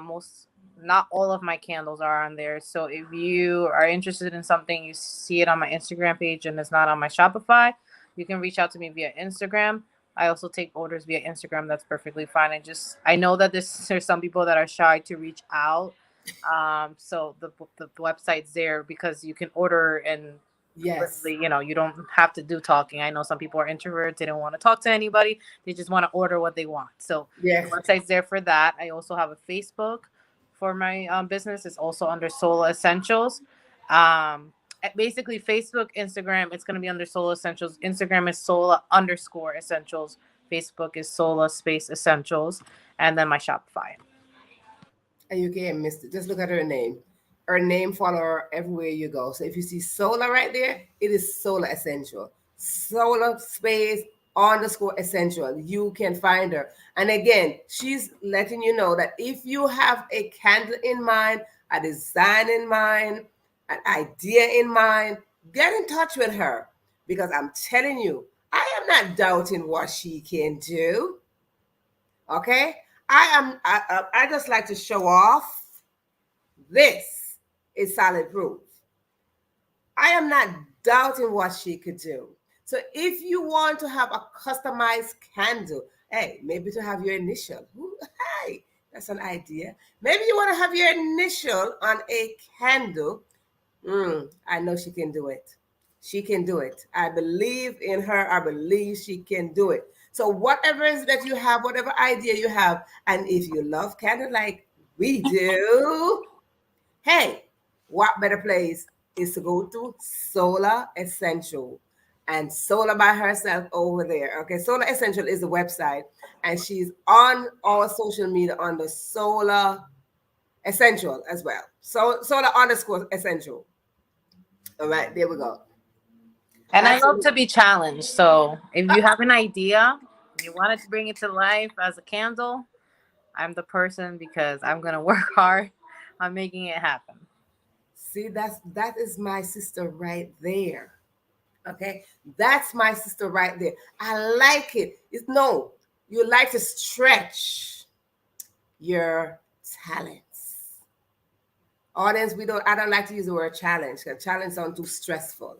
Most, not all of my candles are on there. So if you are interested in something, you see it on my Instagram page and it's not on my Shopify, you can reach out to me via Instagram. I also take orders via Instagram. That's perfectly fine. I know that there's some people that are shy to reach out. So the website's there because you can order and Yes. literally, you don't have to do talking. I know some people are introverts, they don't want to talk to anybody, they just want to order what they want. So the Yes. website's there for that. I also have a Facebook for my business. It's also under Sola Essentials. Basically Facebook, Instagram, it's going to be under Sola Essentials. Instagram is Sola underscore essentials. Facebook is Sola Space Essentials, and then my Shopify. And you can't miss it. Just look at her name. Her name follow her everywhere you go. So if you see Sola right there, it is Sola Essential. Solar Space underscore Essential. You can find her. And again, she's letting you know that if you have a candle in mind, a design in mind, an idea in mind, get in touch with her. Because I'm telling you, I am not doubting what she can do. Okay? I just like to show off. This is solid proof. I am not doubting what she could do. So if you want to have a customized candle, hey, maybe to have your initial. Ooh, hey, that's an idea. Maybe you want to have your initial on a candle. I know she can do it. She can do it. I believe in her. I believe she can do it. So whatever it is that you have, whatever idea you have, and if you love candle like we do, hey, what better place is to go to Solar Essential and Sola by herself over there. Okay, Solar Essential is the website, and she's on all social media on the Solar Essential as well. So Solar underscore Essential. All right, there we go. And I love Absolutely. to be challenged. So if you have an idea, you wanted to bring it to life as a candle, I'm the person because I'm gonna work hard on making it happen. See, that is my sister right there. Okay, that's my sister right there. I like it. It's no, you like to stretch your talents. Audience, we don't. I don't like to use the word challenge because challenge sounds too stressful.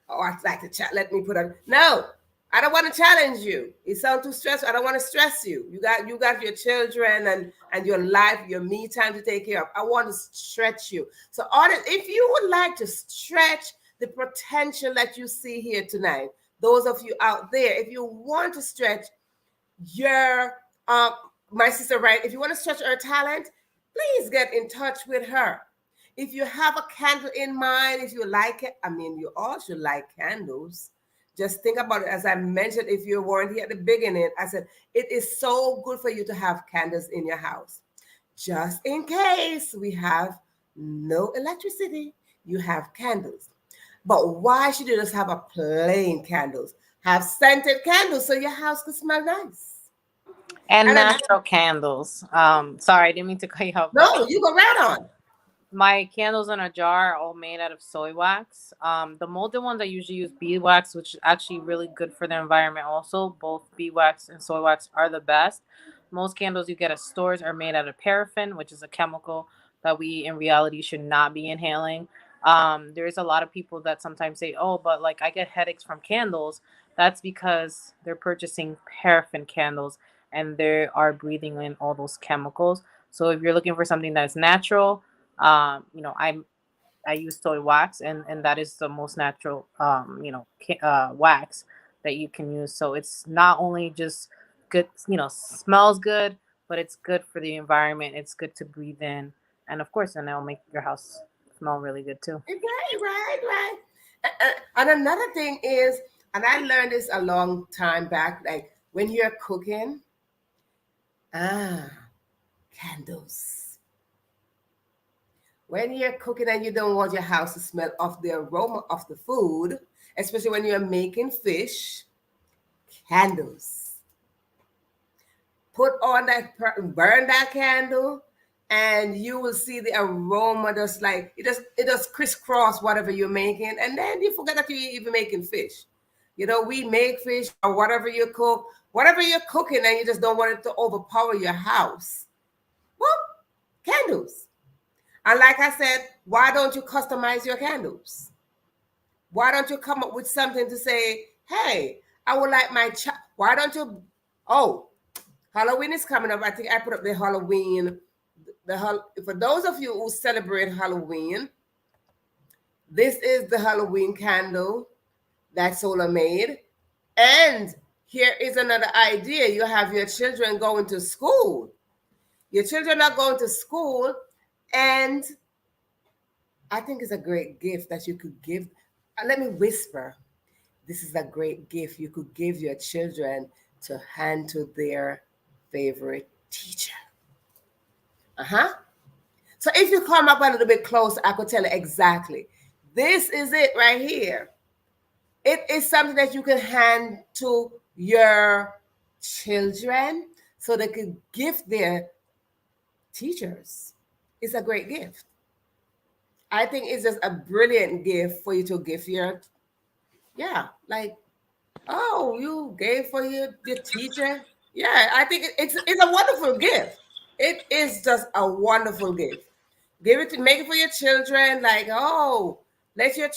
Oh, I like to let me put a no. I don't want to challenge you. It sounds too stressful. I don't want to stress you. You got your children and your life, your me time to take care of. I want to stretch you. So, audience, if you would like to stretch the potential that you see here tonight, those of you out there, if you want to stretch your my sister, right? If you want to stretch her talent, please get in touch with her. If you have a candle in mind, if you like it, I mean, you all should like candles. Just think about it. As I mentioned, if you weren't here at the beginning, I said it is so good for you to have candles in your house. Just in case we have no electricity, you have candles. But why should you just have a plain candles? Have scented candles so your house could smell nice. And And then, natural candles. Sorry, I didn't mean to cut you off, but no, you go right on. my candles in a jar are all made out of soy wax. The molded ones I usually use beeswax, which is actually really good for the environment. Also, both beeswax and soy wax are the best. Most candles you get at stores are made out of paraffin, which is a chemical that we in reality should not be inhaling. There's a lot of people that sometimes say, "Oh, but like I get headaches from candles." That's because they're purchasing paraffin candles and they are breathing in all those chemicals. So if you're looking for something that's natural, I use soy wax, and that is the most natural wax that you can use. So it's not only just good, smells good, but it's good for the environment. It's good to breathe in, and of course, then it'll make your house smell really good too. Right. And another thing is, and I learned this a long time back, like when you're cooking, ah, candles. When you're cooking and you don't want your house to smell of the aroma of the food, especially when you're making fish, candles. Put on that, burn that candle, and you will see the aroma just like it just crisscross whatever you're making, and then you forget that you're even making fish. We make fish or whatever you cook, whatever you're cooking, and you just don't want it to overpower your house. Well, candles. And like I said, why don't you customize your candles? Why don't you come up with something to say, hey, I would like my why don't you? Oh, Halloween is coming up. I think I put up the Halloween. For those of you who celebrate Halloween, this is the Halloween candle that Sola made. And here is another idea. You have your children going to school. Your children are going to school, and I think it's a great gift that you could give. Let me whisper. This is a great gift you could give your children to hand to their favorite teacher. Uh-huh. So if you come up a little bit closer, I could tell you exactly. This is it right here. It is something that you can hand to your children so they could gift their teachers. It's a great gift. I think it's just a brilliant gift for you to give your, yeah, like, oh, you gave for your teacher. Yeah, I think it's a wonderful gift. It is just a wonderful gift. Give it to make it for your children. Like, oh, let your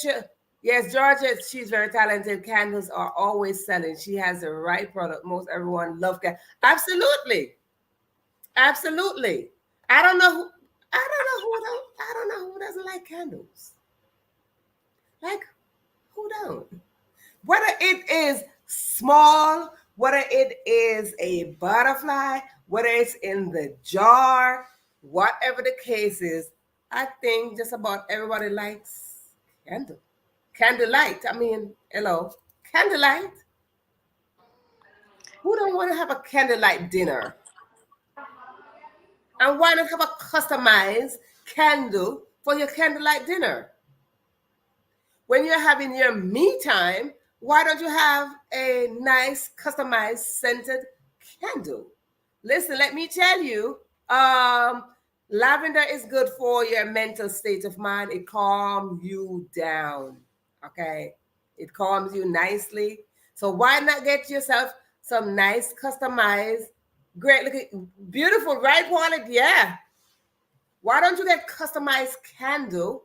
Yes, Georgia, she's very talented. Candles are always selling. She has the right product. Most everyone love candles. Absolutely, absolutely. I don't know who. I don't know who doesn't like candles. Like, who don't? Whether it is small, whether it is a butterfly, whether it's in the jar, whatever the case is, I think just about everybody likes candle. Candlelight. I mean, hello, candlelight. Who don't want to have a candlelight dinner? And why not have a customized candle for your candlelight dinner? When you're having your me time, why don't you have a nice customized scented candle? Listen, let me tell you, lavender is good for your mental state of mind. It calms you down. Okay, it calms you nicely. So why not get yourself some nice customized, great looking, beautiful, right quality? Yeah. Why don't you get customized candle?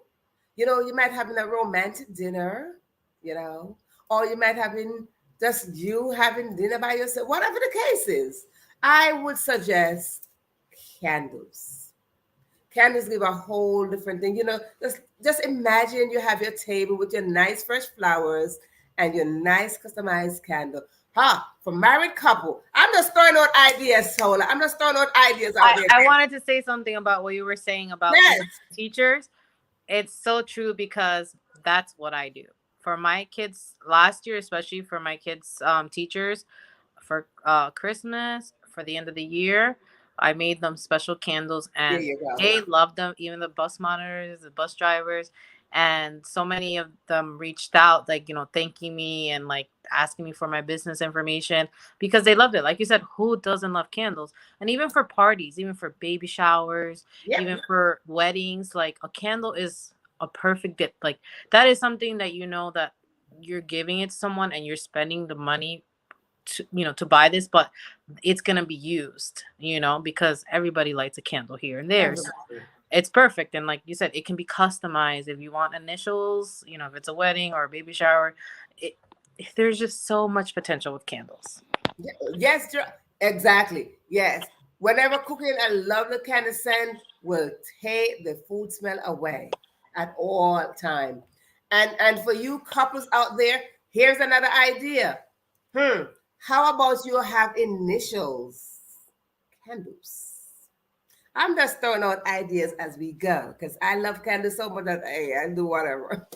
You might having a romantic dinner, or you might having just you having dinner by yourself, whatever the case is. I would suggest candles. Candles give a whole different thing. Just imagine you have your table with your nice fresh flowers and your nice customized candle. For married couple. I'm just throwing out ideas, Sola. I'm just throwing out ideas out there. I wanted to say something about what you were saying about Yes. teachers. It's so true because that's what I do for my kids last year, especially for my kids' teachers for Christmas, for the end of the year. I made them special candles There and you go. they loved them, even the bus monitors, the bus drivers. And so many of them reached out, like, thanking me and like asking me for my business information because they loved it. Like you said, who doesn't love candles? And even for parties, even for baby showers, Yep. even for weddings, like a candle is a perfect gift. Like that is something that that you're giving it to someone and you're spending the money to buy this, but it's gonna be used, because everybody lights a candle here and there. So it's perfect. And like you said, it can be customized if you want initials, if it's a wedding or a baby shower. There's just so much potential with candles. Yes, exactly. Yes. Whenever cooking a lovely candle scent will take the food smell away at all time. And for you couples out there, here's another idea. How about you have initials candles? I'm just throwing out ideas as we go because I love candles so much that hey, I do whatever.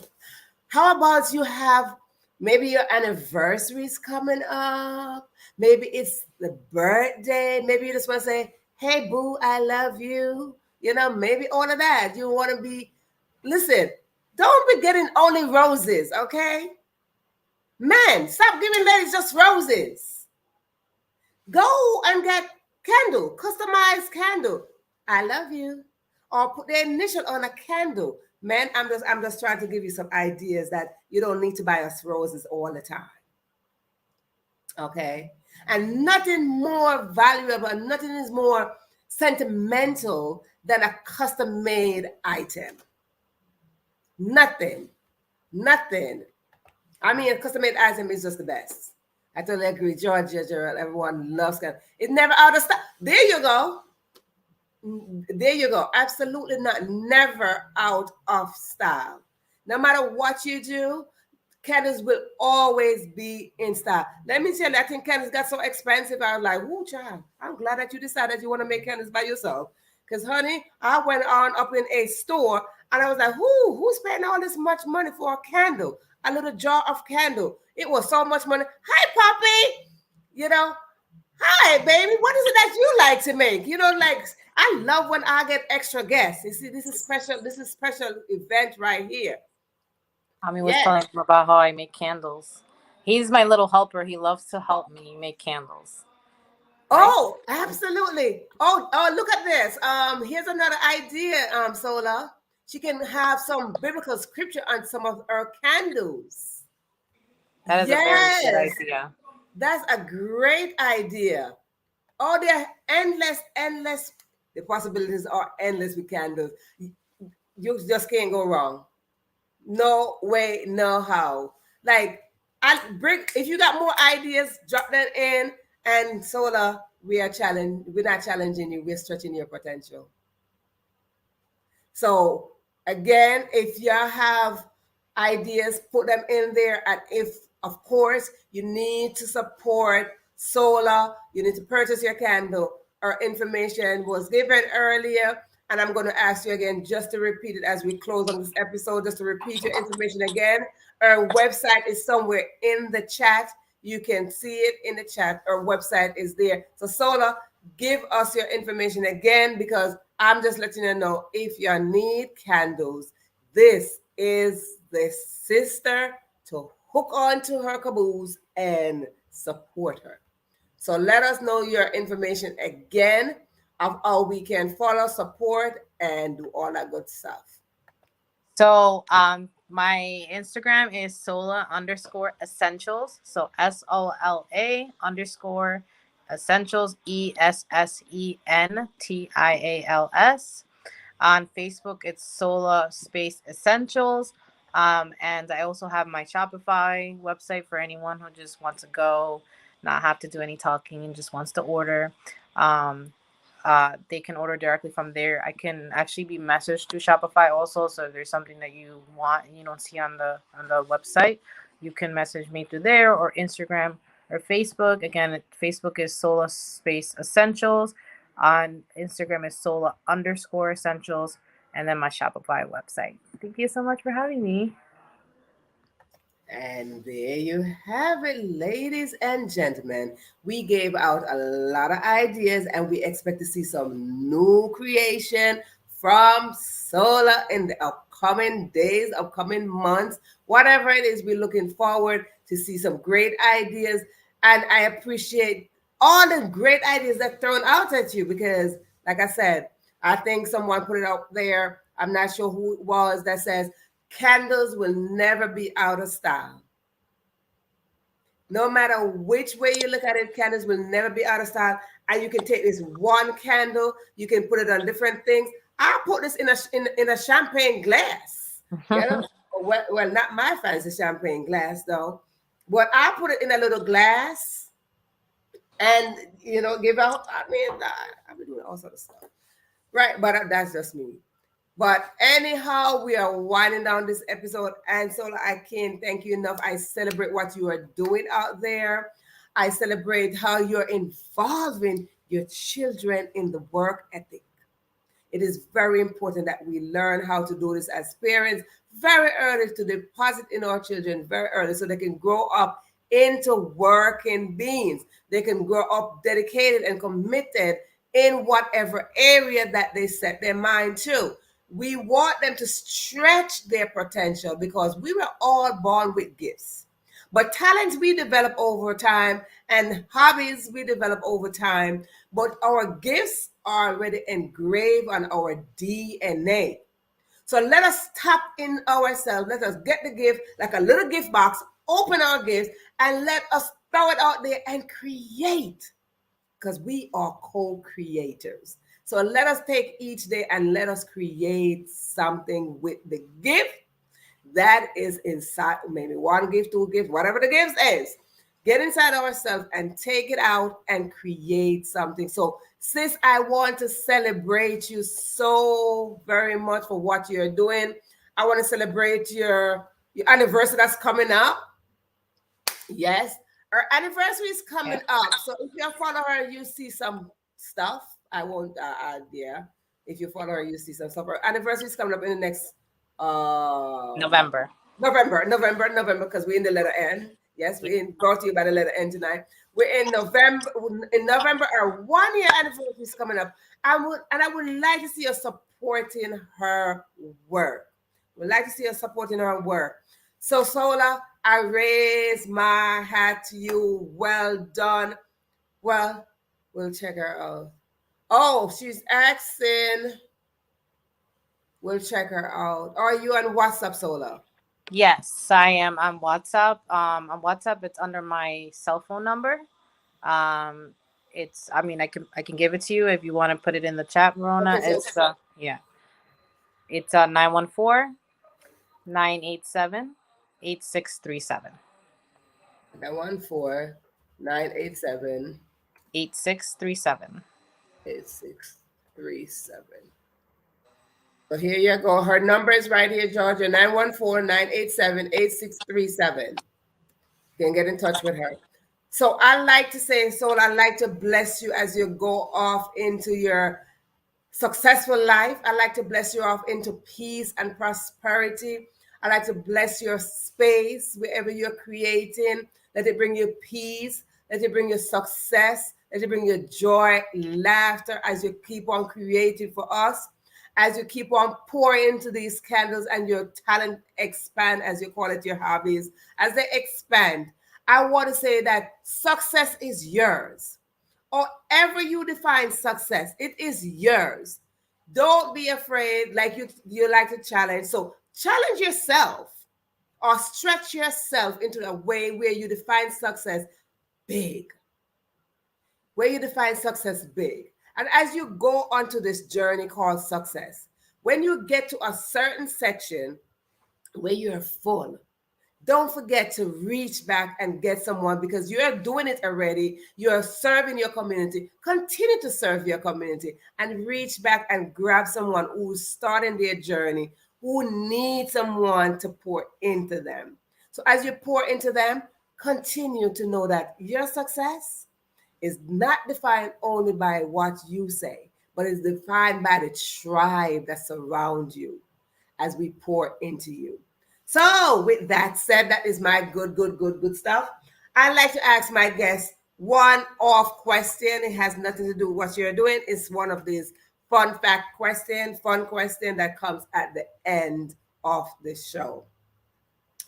How about you have maybe your anniversary is coming up? Maybe it's the birthday. Maybe you just want to say, hey, boo, I love you. Maybe all of that. You want to be, listen, don't be getting only roses, okay? Man, stop giving ladies just roses. Go and get candle, customized candle. I love you. Or put the initial on a candle. Man, I'm just trying to give you some ideas that you don't need to buy us roses all the time. Okay? And nothing more valuable, nothing is more sentimental than a custom made item. Nothing. Nothing. I mean, a custom made item is just the best. I totally agree. Georgia, Gerald, everyone loves candle. It's never out of stock. There you go. There you go. Absolutely not. Never out of style. No matter what you do, candles will always be in style. Let me tell you, I think candles got so expensive. I was like, "Whoo, child! I'm glad that you decided you want to make candles by yourself." Because, honey, I went on up in a store and I was like, who's paying all this much money for a candle? A little jar of candle. It was so much money. Hi, puppy. Hi, baby. What is it that you like to make? Like I love when I get extra guests. You see, this is special. This is special event right here. Tommy was Yes. telling him about how I make candles. He's my little helper. He loves to help me make candles. Right? Oh, absolutely. Oh, look at this. Here's another idea, Sola. She can have some biblical scripture on some of her candles. That is a very good Yes, idea. that's a great idea. Oh, there are endless. The possibilities are endless with candles. You just can't go wrong. No way, no how. Like, I bring if you got more ideas, drop them in. And Sola, we're not challenging you, we're stretching your potential. So again, if you have ideas, put them in there. And if, of course, you need to support Sola, you need to purchase your candle. Our information was given earlier, and I'm going to ask you again just to repeat it as we close on this episode, just to repeat your information again. Our website is somewhere in the chat. You can see it in the chat. Our website is there. So Sola, give us your information again, because I'm just letting you know, if you need candles, this is the sister to hook on to her caboose and support her. So let us know your information again of how we can follow, support, and do all that good stuff. So my Instagram is Sola underscore essentials. So SOLA underscore essentials. On Facebook, it's Sola Space Essentials. And I also have my Shopify website for anyone who just wants to go, not have to do any talking and just wants to order. Um, they can order directly from there. I can actually be messaged through Shopify also. So if there's something that you want and you don't see on the website, you can message me through there or Instagram or Facebook. Again, Facebook is Sola Space Essentials. On Instagram is Sola underscore essentials, and then my Shopify website. Thank you so much for having me. And there you have it, ladies and gentlemen. We gave out a lot of ideas, and we expect to see some new creation from Sola in the upcoming days, upcoming months, whatever it is. We're looking forward to see some great ideas. And I appreciate all the great ideas that thrown out at you, because, like I said, I think someone put it out there. I'm not sure who it was that says, candles will never be out of style. No matter which way you look at it, candles will never be out of style. And you can take this one candle, you can put it on different things. I put this in a champagne glass. You know, well, not my fancy champagne glass though, but I put it in a little glass and give out. I mean, I've been doing all sorts of stuff, right? But that's just me. But anyhow, we are winding down this episode. And so I can't thank you enough. I celebrate what you are doing out there. I celebrate how you're involving your children in the work ethic. It is very important that we learn how to do this as parents very early, to deposit in our children very early so they can grow up into working beings. They can grow up dedicated and committed in whatever area that they set their mind to. We want them to stretch their potential, because we were all born with gifts. But talents we develop over time, and hobbies we develop over time. But our gifts are already engraved on our DNA. So let us tap in ourselves. Let us get the gift like a little gift box, open our gifts, and let us throw it out there and create, because we are co-creators. So let us take each day and let us create something with the gift that is inside. Maybe one gift, two gifts, whatever the gift is. Get inside ourselves and take it out and create something. So, sis, I want to celebrate you so very much for what you're doing. I want to celebrate your anniversary that's coming up. Yes, our anniversary is Yeah. coming up. So if you follow her, you see some stuff. I won't add there. If you follow her, you see some stuff. Our anniversary is coming up in the next November. November, because we're in the letter N. Yes, we're in, brought to you by the letter N tonight. We're in November. In November, our 1 year anniversary is coming up. I would like to see us supporting her work. Would like to see us supporting her work. So Sola, I raise my hat to you. Well done. Well, we'll check her out. Oh, she's asking. We'll check her out. Are you on WhatsApp, Sola? Yes, I am on WhatsApp. On WhatsApp, it's under my cell phone number. Um, it's. I mean, I can give it to you if you want to put it in the chat, Verona. Okay, so It's yeah. It's 914-987-8637. 914-987. 8637. 8637. So here you go. Her number is right here, Georgia, 914-987-8637. You can get in touch with her. So I like to say, Soul, I like to bless you as you go off into your successful life. I like to bless you off into peace and prosperity. I like to bless your space wherever you're creating. Let it bring you peace. Let it bring you success. Let it bring you joy, laughter as you keep on creating for us, as you keep on pouring into these candles and your talent expand, as you call it, your hobbies, as they expand. I want to say that success is yours. Or ever you define success, it is yours. Don't be afraid, like you like to challenge. So challenge yourself or stretch yourself into a way where you define success big. Where you define success big. And as you go onto this journey called success, when you get to a certain section where you're full, don't forget to reach back and get someone because you're doing it already. You're serving your community. Continue to serve your community and reach back and grab someone who's starting their journey, who needs someone to pour into them. So as you pour into them, continue to know that your success is not defined only by what you say, but is defined by the tribe that surrounds you as we pour into you. So, with that said, that is my good stuff. I like to ask my guests one off question. It has nothing to do with what you're doing. It's one of these fun question that comes at the end of the show.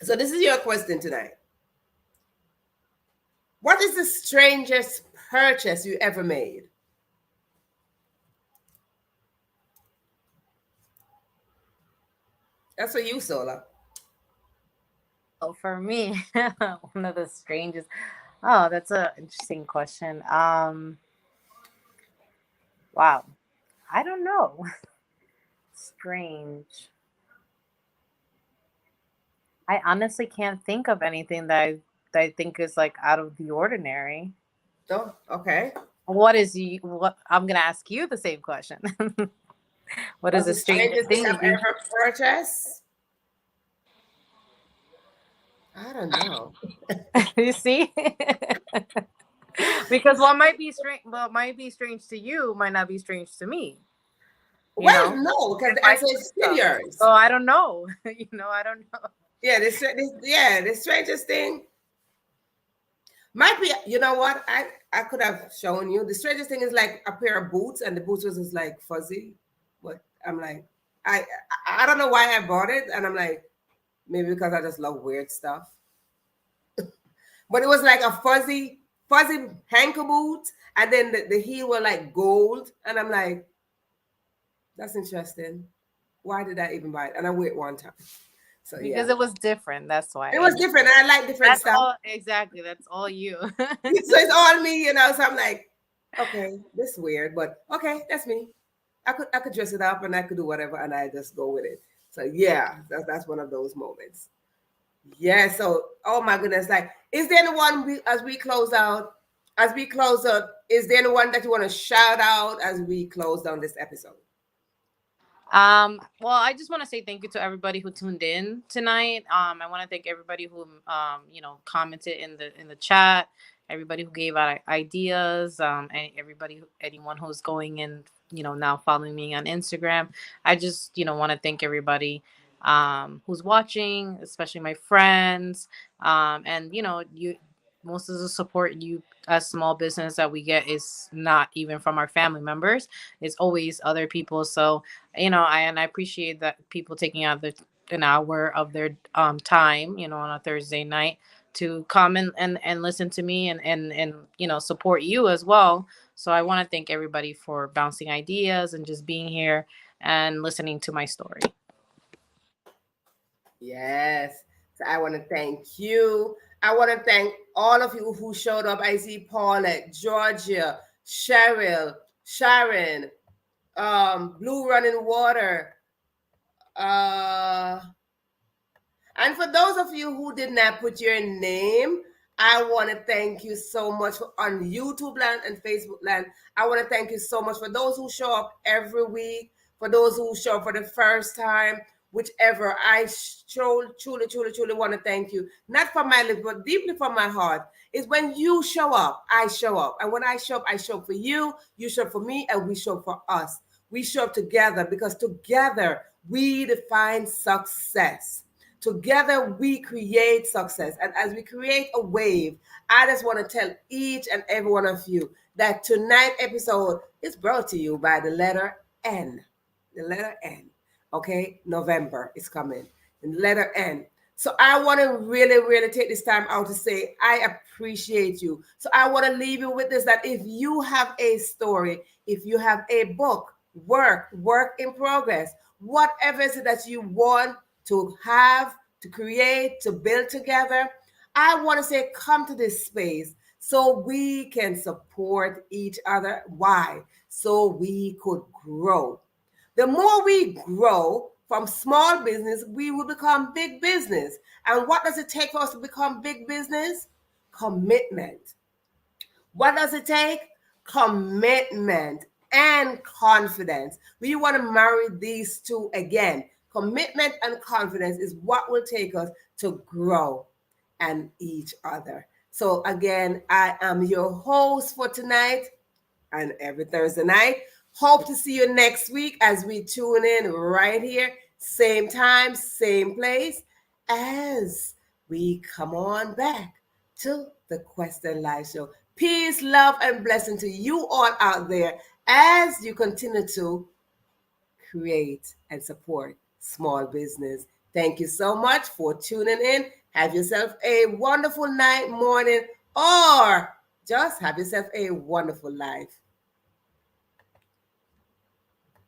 So, this is your question tonight. What is the strangest purchase you ever made? That's for you, Sola. Oh, for me, one of the strangest. Oh, that's a interesting question. Wow, I don't know. Strange. I honestly can't think of anything that I think is like out of the ordinary. Oh, okay. What is you? What I'm gonna ask you the same question. What is What's the the strangest strangest thing thing I've ever purchased? I don't know. you see? Because what might be strange to you might not be strange to me. You Well, know, no, because and the vice answer is still versa. yours. So I don't know. I don't know. Yeah, the strangest thing might be. You know what? I could have shown you. The strangest thing is like a pair of boots, and the boots was just like fuzzy. But I'm like, I I don't know why I bought it, and I'm like, maybe because I just love weird stuff. But it was like a fuzzy ankle boot, and then the heel were like gold, and I'm like, that's interesting. Why did I even buy it? And I wear it one time. So Because yeah, it was different. That's it why. was different. I like different That's stuff. all. Exactly. That's all you. So it's all me, you know. So I'm like, okay, this is weird, but okay, that's me. I could dress it up and I could do whatever, and I just go with it. So yeah, that's one of those moments. Yeah. So oh my goodness, like, is there anyone as we close out? As we close out, is there anyone that you want to shout out as we close down this episode? Well, I just want to say thank you to everybody who tuned in tonight. I want to thank everybody who commented in the chat, everybody who gave out ideas, and anyone who's going in, now following me on Instagram. I just, want to thank everybody who's watching, especially my friends. And most of the support you as small business that we get is not even from our family members. It's always other people. So, I appreciate that people taking out an hour of their time, on a Thursday night to come and listen to me and support you as well. So I want to thank everybody for bouncing ideas and just being here and listening to my story. Yes. So I want to thank you. I want to thank all of you who showed up. I see Paulette, Georgia, Cheryl, Sharon, Blue Running Water. And for those of you who did not put your name, I want to thank you so much on YouTube land and Facebook land. I want to thank you so much for those who show up every week, for those who show up for the first time, whichever. I truly want to thank you. Not from my lips, but deeply from my heart. Is when you show up, I show up. And when I show up for you, you show up for me, and we show up for us. We show up together because together we define success. Together we create success. And as we create a wave, I just want to tell each and every one of you that tonight's episode is brought to you by the letter N. The letter N. Okay? November is coming. The letter N. So I want to really take this time out to say I appreciate you. So I want to leave you with this, that if you have a story, if you have a book, work in progress, whatever is it that you want to have, to create, to build together, I want to say come to this space so we can support each other. Why? So we could grow. The more we grow from small business, we will become big business. And what does it take for us to become big business? Commitment. What does it take? Commitment and confidence. We want to marry these two again. Commitment and confidence is what will take us to grow and each other. So again, I am your host for tonight and every Thursday night. Hope to see you next week as we tune in right here, same time, same place, as we come on back to the Question Live Show. Peace, love, and blessing to you all out there as you continue to create and support small business. Thank you so much for tuning in. Have yourself a wonderful night, morning, or just have yourself a wonderful life.